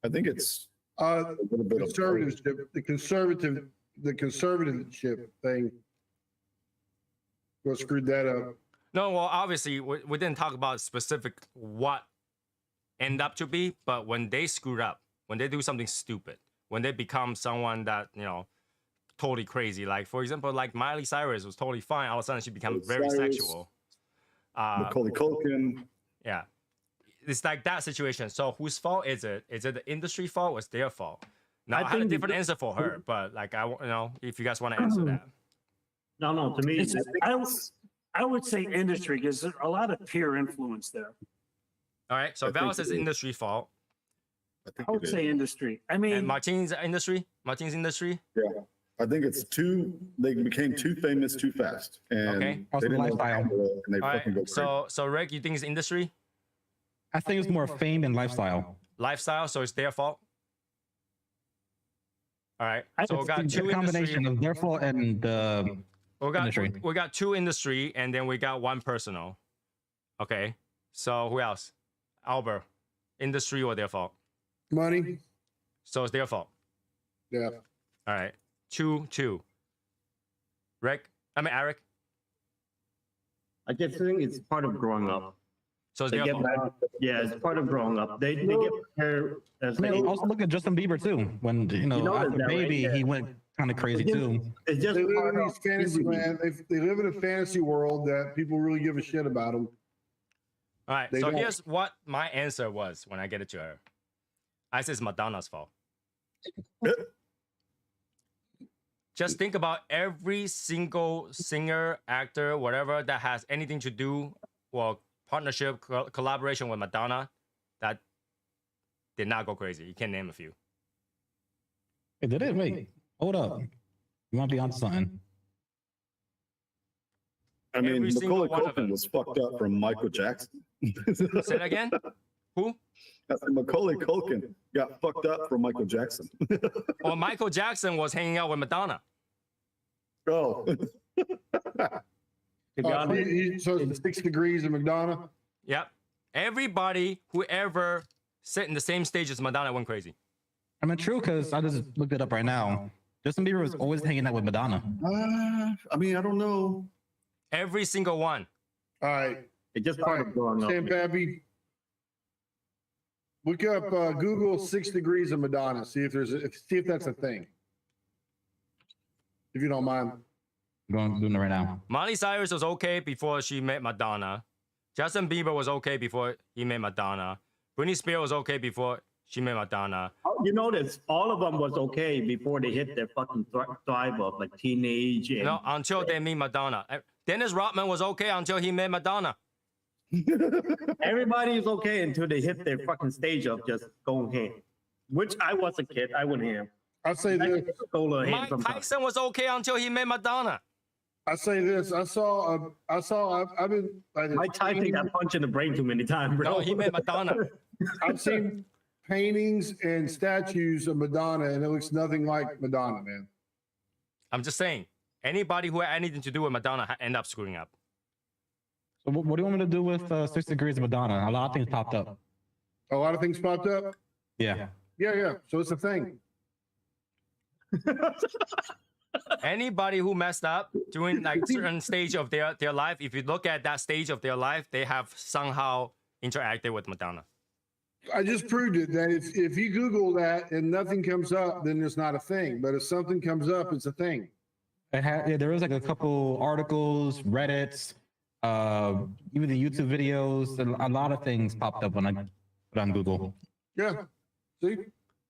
I think it's Uh, a little bit of conservatorship, the conservatorship thing. What screwed that up? No, well, obviously, we didn't talk about specific what end up to be, but when they screwed up, when they do something stupid, when they become someone that, you know, totally crazy, like, for example, like Miley Cyrus was totally fine. All of a sudden, she becomes very Cyrus. sexual. Macaulay Culkin. Yeah. It's like that situation. So whose fault is it? Is it the industry fault or it's their fault? Now, I had a think different answer for her, but like, if you guys want to answer that. No, to me, It's, I would say industry because there's a lot of peer influence there. All right. So I Val think says it is. industry fault. I think I would it is. say industry. I And mean, Martin's industry? Martin's industry? I think it's they became too famous too fast. And Okay. they Also didn't know lifestyle. how to handle it, and they All fucking go right. crazy. So Rick, you think it's industry? I think it's more fame and lifestyle. Lifestyle, so it's their fault? All right. I So we got It's two a combination industry. of their fault and the industry. We got two industry and then we got one personal. Okay. So who else? Albert. Industry or their fault? Money? So it's their fault. Yeah. All right. 2-2. Rick? Eric. I just think it's part of growing up. So it's They their get fault. back, yeah, it's part of growing up. They get prepared as I mean, they, also look at Justin Bieber too. When noticed after that, right? Baby, Yeah. he went kind of crazy too. it's just They live part in of these fantasy land. They live in a fantasy world that people really give a shit about them. All right. They So don't. here's what my answer was when I get it to her. I said it's Madonna's fault. Just think about every single singer, actor, whatever that has anything to do, well, partnership collaboration with Madonna that did not go crazy. You can name a few. Hey, did it? Wait, hold up. You might be onto something. I mean, Every single Macaulay one of them. Culkin was fucked up from Michael Jackson. Say that again. Who? I said Macaulay Culkin got fucked up from Michael Jackson. Well, Michael Jackson was hanging out with Madonna. Oh, To be honest, So it's 6 degrees of Madonna. Yep. Everybody who ever sit in the same stage as Madonna went crazy. I mean, true, because I just looked it up right now. Justin Bieber was always hanging out with Madonna. I mean, I don't know. Every single one. All right. it just All part right. of growing up. Sam Pappy. Look up Google 6 degrees of Madonna. See if that's a thing. If you don't mind. I'm doing it right now. Miley Cyrus was okay before she met Madonna. Justin Bieber was okay before he met Madonna. Britney Spears was okay before she met Madonna. You notice all of them was okay before they hit their fucking thrive of like teenage and No, until they meet Madonna. Dennis Rodman was okay until he met Madonna. everybody is okay until they hit their fucking stage of just going ham. Which I was a kid, I went ham. I say this. Stole a ham Mike sometimes. Tyson was okay until he met Madonna. I say this. I've been. Mike Tyson got punched in the brain too many times, bro. No, he met Madonna. I've seen paintings and statues of Madonna, and it looks nothing like Madonna, man. I'm just saying, anybody who had anything to do with Madonna end up screwing up. So what do you want me to do with 6 degrees of Madonna? A lot of things popped up. A lot of things popped up. Yeah. Yeah. So it's a thing. Anybody who messed up during like certain stage of their life, if you look at that stage of their life, they have somehow interacted with Madonna. I just proved it that if you Google that and nothing comes up, then it's not a thing. But if something comes up, it's a thing. There was like a couple articles, Reddits, even the YouTube videos. A lot of things popped up when I put on Google. Yeah. See?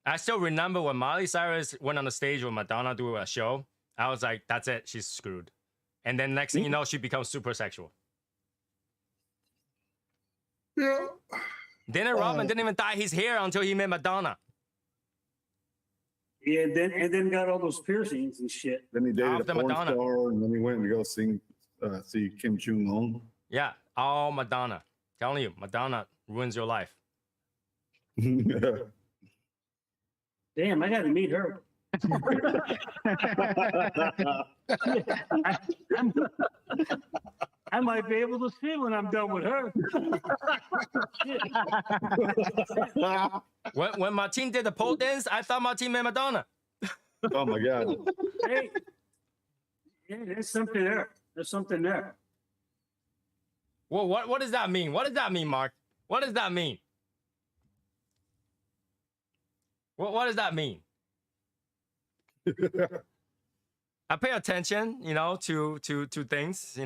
I still remember when Miley Cyrus went on the stage with Madonna doing a show. I was like, that's it, she's screwed. And then next thing you know, she becomes super sexual. Yeah. Dennis Rodman didn't even dye his hair until he met Madonna. Yeah, and then got all those piercings and shit. Then he dated After a porn Madonna. star, and then he went to go see Kim Jong Un. Yeah, all Madonna. Telling you, Madonna ruins your life. Damn, I got to meet her. I might be able to see when I'm done with her. When Martin did the pole dance, I thought Martin met Madonna. Oh my God! Hey, yeah, there's something there. There's something there. Well, what does that mean? What does that mean, Mark? What does that mean? What does that mean? I pay attention, to things,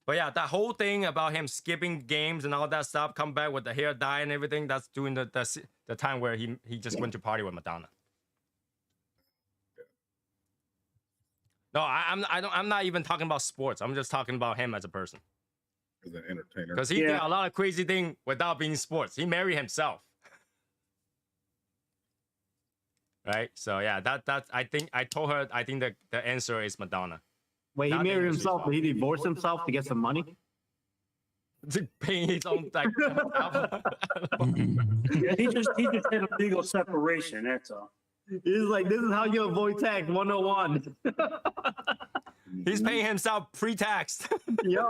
But yeah, that whole thing about him skipping games and all that stuff, come back with the hair dye and everything, that's during the time where he just went to party with Madonna. No, I'm not even talking about sports. I'm just talking about him as a person. As an entertainer. Because he did a lot of crazy things without being sports. He married himself. Right? So yeah, that's I think the answer is Madonna. Wait, he Nothing married was himself, but he divorced himself to get some money? To pay his own like Yeah, he just had a legal separation. That's all. He's like, this is how you avoid tax 101. he's paying himself pre-tax. Yep.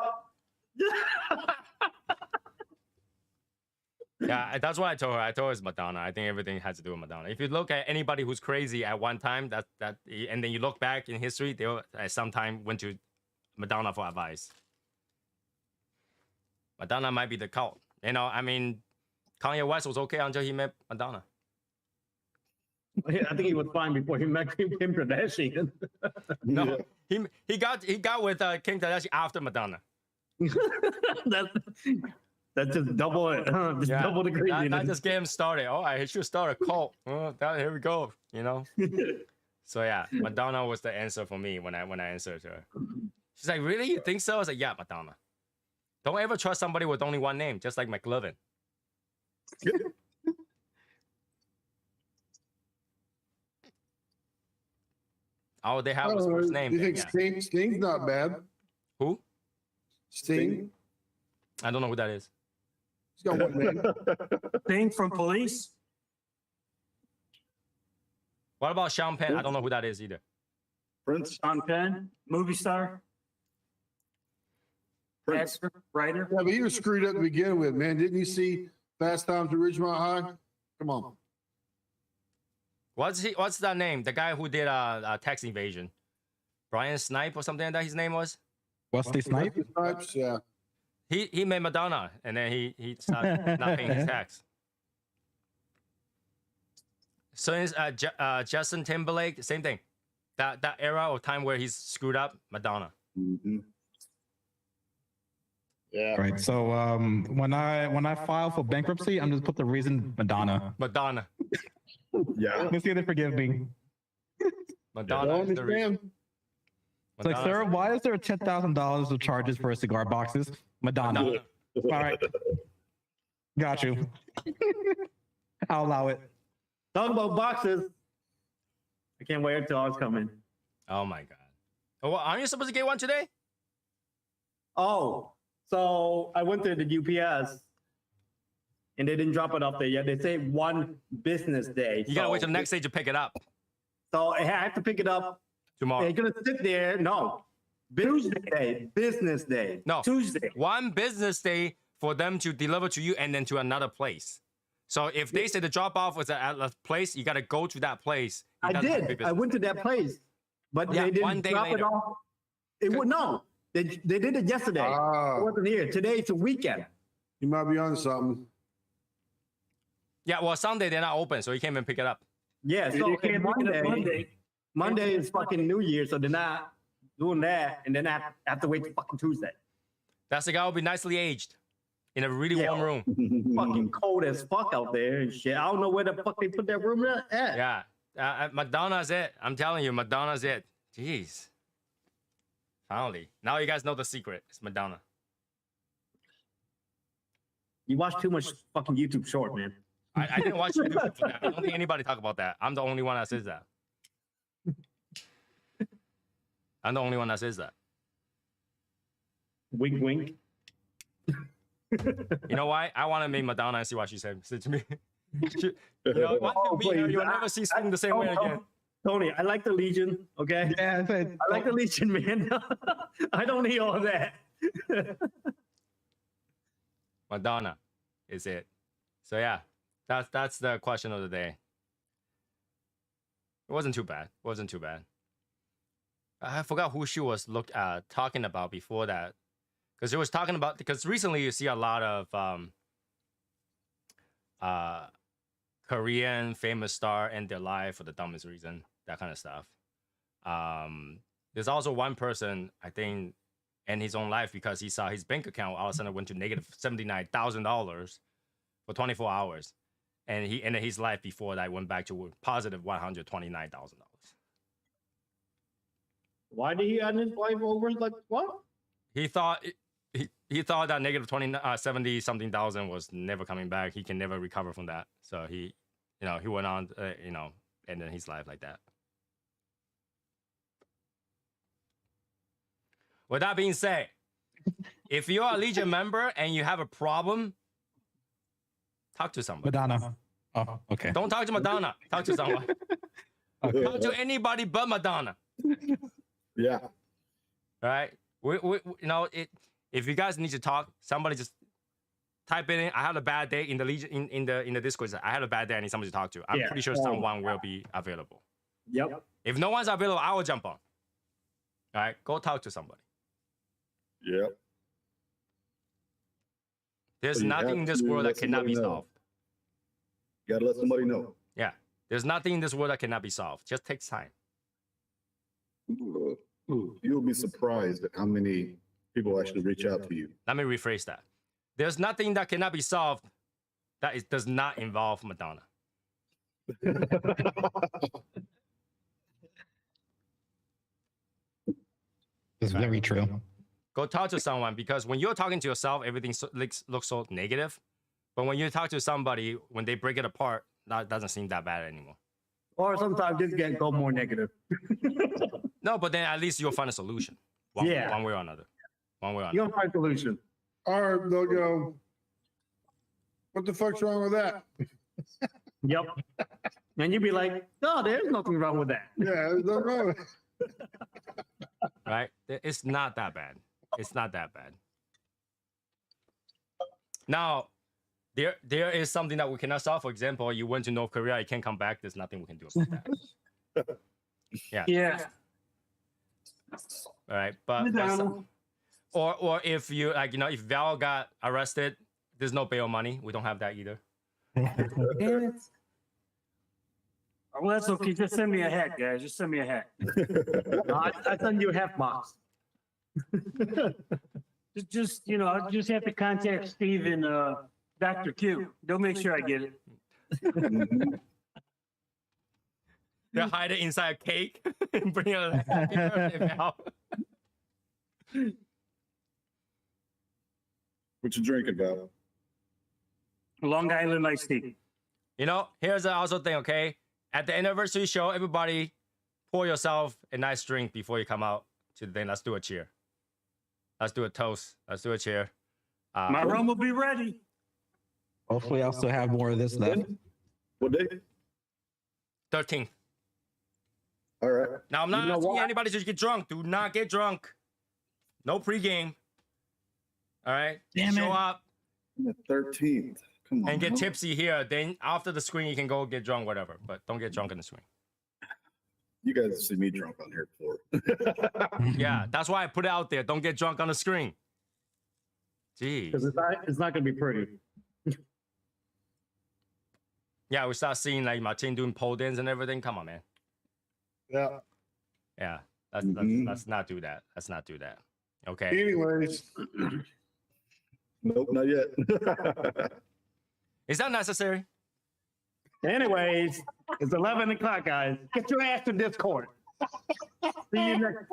Yeah, that's what I told her. I told her it's Madonna. I think everything has to do with Madonna. If you look at anybody who's crazy at one time, and then you look back in history, they at some time went to Madonna for advice. Madonna might be the cult. I mean, Kanye West was okay until he met Madonna. I think he was fine before he met Kim Kardashian. No, he got with Kim Kardashian after Madonna. That's just double it. Double the craziness. That just get him started. Oh, I should start a cult. Here we go. So yeah, Madonna was the answer for me when I answered her. She's like, "Really? You think so?" I was like, "Yeah, Madonna." Don't ever trust somebody with only one name, just like McLovin. All they have was first name. Do you think yeah. Sting's not bad? Who? Sting? I don't know who that is. He's got one name. Thing from Police. What about Sean Penn? I don't know who that is either. Prince. Sean Penn, movie star, Prince. actor, writer. Yeah, but he was screwed up to begin with, man. Didn't you see Fast Times at Ridgemont High? Come on. What's that name? The guy who did Tax Invasion. Brian Snipe or something like that his name was? Wesley Snipe? Snipes, yeah. He made Madonna and then he started not paying his tax. So it's Justin Timberlake, same thing. That era of time where he's screwed up, Madonna. Mhm. Yeah. Right. So when I file for bankruptcy, I'm just put the reason Madonna. Madonna. Yeah. Let's see if they forgive me. Madonna Don't is the reason. understand. It's like, sir, why is there $10,000 of charges for cigar boxes? Madonna. Madonna. All right. Got you. I'll allow it. Talk about boxes. I can't wait until ours come in. Oh my god. Oh, well, aren't you supposed to get one today? Oh, so I went to the UPS and they didn't drop it off there yet. They say one business day. You gotta wait till the next day to pick it up. So I have to pick it up. Tomorrow. They're gonna sit there. No, business day. Business day. No. Tuesday. One business day for them to deliver to you and then to another place. So if they say the drop off was at a place, you gotta go to that place. It I doesn't have to be did. I business. went to that place, but Yeah, they didn't one day drop it later. off. It would no. They did it yesterday. Ah. It wasn't here. Today it's a weekend. You might be on something. Yeah, well, Sunday they're not open, so you can't even pick it up. Yeah. You So can't pick it up Monday. Monday is fucking New Year, so they're not doing that, and then I have to wait till fucking Tuesday. That cigar will be nicely aged in a really Yeah. warm room. Fucking cold as fuck out there and shit. I don't know where the fuck they put that room at. Yeah. Madonna's it. I'm telling you, Madonna's it. Jeez. Finally. Now you guys know the secret. It's Madonna. You watch too much fucking YouTube short, man. I didn't watch YouTube for that. I don't think anybody talk about that. I'm the only one that says that. I'm the only one that says that. Wink, wink. You know why? I want to meet Madonna and see what she said to me. You know, once you meet her, please. you'll never see Sting the same way again. Tony, I like the Legion, okay? Yeah, I like the Legion, man. I don't need all that. Madonna is it. So yeah, that's the question of the day. It wasn't too bad. It wasn't too bad. I forgot who she was talking about before that. Because she was talking about, because recently you see a lot of Korean famous star end their life for the dumbest reason, that kind of stuff. There's also one person, I think, end his own life because he saw his bank account all of a sudden went to negative $79,000 for 24 hours. And he ended his life before that went back to positive $129,000. Why did he end his life over? Like, what? He thought he thought that negative 70 something thousand was never coming back. He can never recover from that. So he went on, ended his life like that. With that being said, if you're a Legion member and you have a problem, talk to somebody. Madonna. Oh, okay. Don't talk to Madonna. Talk to someone. Okay. Talk to anybody but Madonna. Yeah. All right. If you guys need to talk, somebody just type it in. I had a bad day in the Legion in the Discord. I had a bad day. I need somebody to talk to. I'm Yeah. pretty sure someone will be available. Yep. If no one's available, I will jump on. All right. Go talk to somebody. Yep. There's So you nothing have in this to world let that cannot be somebody know. solved. Gotta let somebody know. Yeah. There's nothing in this world that cannot be solved. Just takes time. You'll be surprised at how many people actually reach out to you. Let me rephrase that. There's nothing that cannot be solved that does not involve Madonna. It's very true. Go talk to someone, because when you're talking to yourself, everything looks so negative. But when you talk to somebody, when they break it apart, that doesn't seem that bad anymore. Or sometimes just go more negative. No, but then at least you'll find a solution. One way or another. One way or You another. don't find solution. Or they'll go, what the fuck's wrong with that? Yep. And you'd be like, no, there's nothing wrong with that. Yeah, there's nothing wrong with it. Right? It's not that bad. It's not that bad. Now, there is something that we cannot solve. For example, you went to North Korea, you can't come back. There's nothing we can do about that. Yeah. All right, but or if you like, if Val got arrested, there's no bail money. We don't have that either. Damn it. Well, that's okay. Just send me a hat, guys. Just send me a hat. I send you a half box. Just I'll just have to contact Steve and Dr. Q. They'll make sure I get it. They hide it inside a cake and bring it a happy birthday, Val. What you drinking, Val? Long Island iced tea. Here's also thing, okay? At the anniversary show, everybody pour yourself a nice drink before you come out to the thing. Let's do a cheer. Let's do a toast. Let's do a cheer. My rum will be ready. Hopefully, I'll still have more of this left. What day? 13th. All right. Now, I'm not asking anybody to get drunk. Do not get drunk. No pregame. All right? Show up The 13th. Come on. and get tipsy here. Then after the screen, you can go get drunk, whatever. But don't get drunk in the screen. You guys see me drunk on here before. Yeah, that's why I put it out there. Don't get drunk on the screen. Jeez. Because it's not going to be pretty. Yeah, we start seeing like Martin doing pole dance and everything. Come on, man. Yeah. Yeah, let's not do that. Let's not do that. Okay. Anyways, Nope, not yet. Is that necessary? Anyways, it's 11 o'clock, guys. Get your ass to Discord. See you next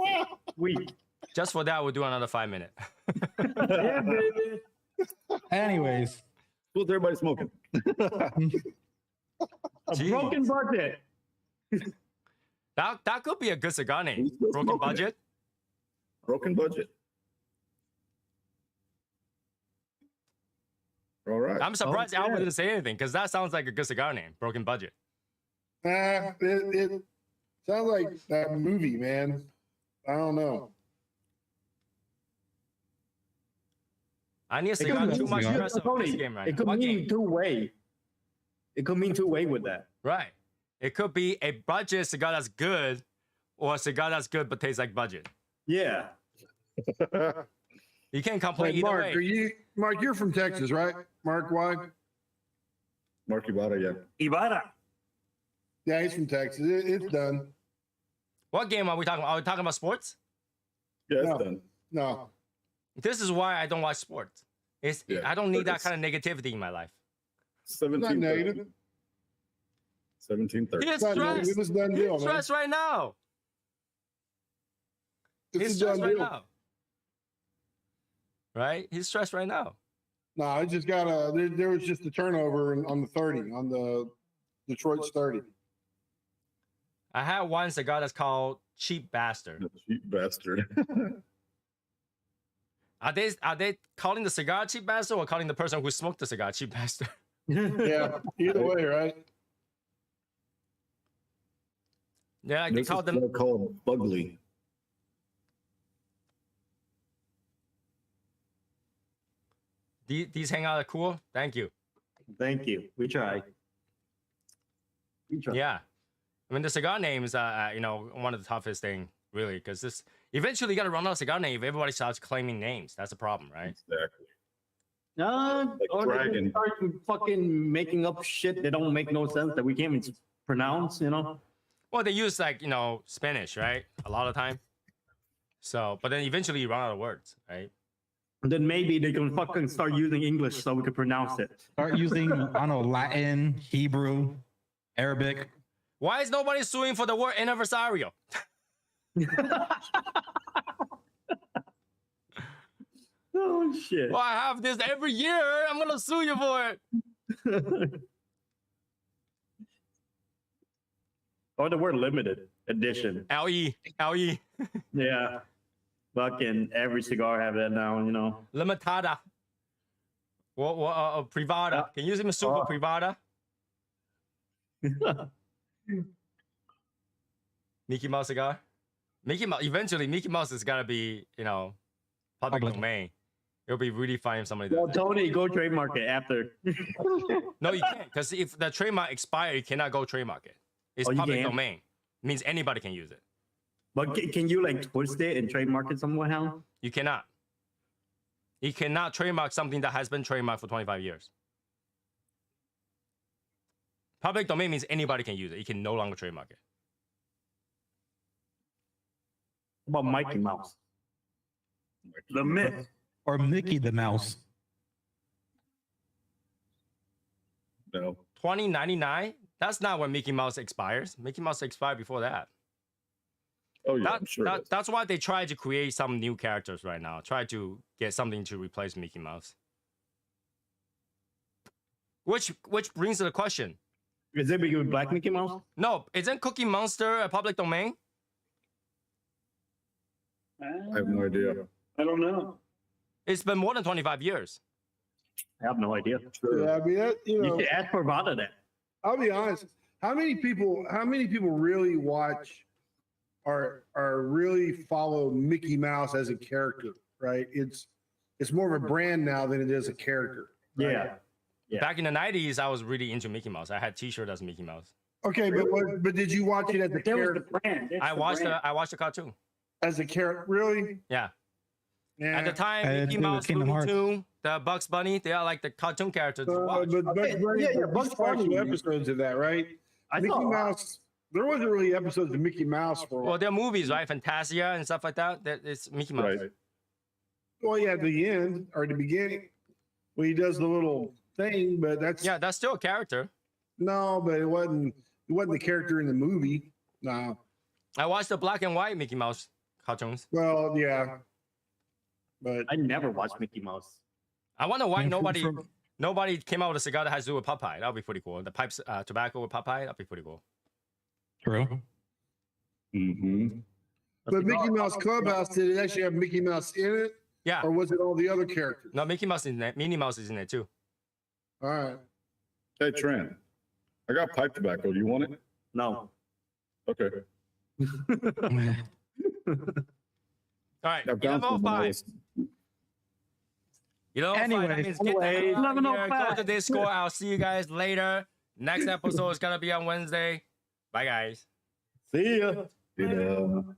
week. Just for that, we'll do another 5 minutes. Yeah, baby. Anyways, What's everybody smoking? A Jeez. broken budget. That could be a good cigar name. Who's still Broken smoking it? budget. Broken budget. All right. I'm surprised Albert yeah. didn't say anything because that sounds like a good cigar name. Broken budget. it sounds like that movie, man. I don't know. I need a It could cigar mean- too much cigar. stress of Tony, this game right it now. could What mean game? two-way. It could mean two-way with that. Right. It could be a budget cigar that's good, or a cigar that's good but tastes like budget. Yeah. You can't complain Hey, either Mark, way. Mark, you're from Texas, right? Mark, why? Mark Ibarra, yeah. Ibarra. Yeah, he's from Texas. It's done. What game are we talking about? Are we talking about sports? Yeah, it's No. done. No. This is why I don't watch sports. Yeah, I don't need that it's- kind of negativity in my life. It's not 17:30. negative. 17:30. He's It's not negative. stressed. It's a done He's deal, man. stressed right now. He's It's a stressed done right deal. now. Right? He's stressed right now. No, I just got there was just a turnover on the 30, on the Detroit's 30. I had one cigar that's called Cheap Bastard. Cheap bastard. Are they calling the cigar cheap bastard or calling the person who smoked the cigar cheap bastard? Yeah, either way, right? Yeah, like they This called is them. called Bugly. These hang out are cool. Thank you. Thank you. We try. Yeah, I mean the cigar name is one of the toughest thing really because this eventually you got to run out of cigar name if everybody starts claiming names. That's a problem, right? Exactly. Or they Dragon. just start fucking making up shit that don't make no sense that we can't even pronounce, Well, they use Spanish, right? A lot of time. So, but then eventually you run out of words, right? And then maybe they can fucking start using English so we can pronounce it. start using, I don't know, Latin, Hebrew, Arabic. Why is nobody suing for the word anniversario? Oh shit. Well, I have this every year. I'm gonna sue you for it. Or the word limited edition. LE. Yeah. Fucking every cigar have that now, you know. Limitada. What, privada. Can you use it super privada? Mickey Mouse cigar? Eventually, Mickey Mouse is gonna be, you know, public domain. It'll be really fine if somebody does Well, it. Tony, go trademark it after. No, you can't, because if the trademark expires, you cannot go trademark it. It's Oh, you public can't? domain. It means anybody can use it. But can you like twist it and trademark it somehow? You cannot. You cannot trademark something that has been trademarked for 25 years. Public domain means anybody can use it. You can no longer trademark it. What about Mikey Mouse? The myth. Or Mickey the Mouse. No. 2099? That's not when Mickey Mouse expires. Mickey Mouse expired before that. Oh yeah, I'm sure. it is. That's why they try to create some new characters right now. Try to get something to replace Mickey Mouse. Which brings to the question. Is it because Black Mickey Mouse? No, isn't Cookie Monster a public domain? I have no idea. I don't know. It's been more than 25 years. I have no idea. Yeah, I mean, that, you You know, should ask Pravada that. I'll be honest. How many people really watch or really follow Mickey Mouse as a character? Right? It's more of a brand now than it is a character. Right? Yeah. Yeah. Back in the 90s, I was really into Mickey Mouse. I had T-shirt as Mickey Mouse. Okay, but did you watch it as a That was character? the brand. That's I the watched brand. I watched the cartoon. As a character, really? Yeah. Yeah. At the time, I Mickey did with Mouse, Kingdom Looney Hearts. Tune, the Bugs Bunny, they are like the cartoon characters to watch. But Bugs Bunny, yeah, Bugs Bugs Bunny Bunny. episodes of that, right? I Mickey saw Mouse. There wasn't really episodes of Mickey Mouse for. Well, they're movies, right? Fantasia and stuff like that. It's Mickey Mouse. Right. Well, yeah, at the end or the beginning, when he does the little thing, but that's Yeah, that's still a character. no, but it wasn't the character in the movie. No. I watched the black and white Mickey Mouse cartoons. Well, yeah, but I never watched Mickey Mouse. I wonder why And nobody came out with a cigar that has to do with Popeye. That would be pretty cool. The pipes, tobacco with Popeye. That'd be pretty cool. True. Mm-hmm. but Mickey Mouse Clubhouse, did it actually have Mickey Mouse in it, Yeah. or was it all the other characters? No, Mickey Mouse is in there. Minnie Mouse is in there too. All right. Hey Trent, I got pipe tobacco. Do you want it? No. Okay. All right. I've done some 11:05. You know, Anyways, get the hell out of here. Go 11:05. to Discord. I'll see you guys later. Next episode is gonna be on Wednesday. Bye, guys. See ya. You know.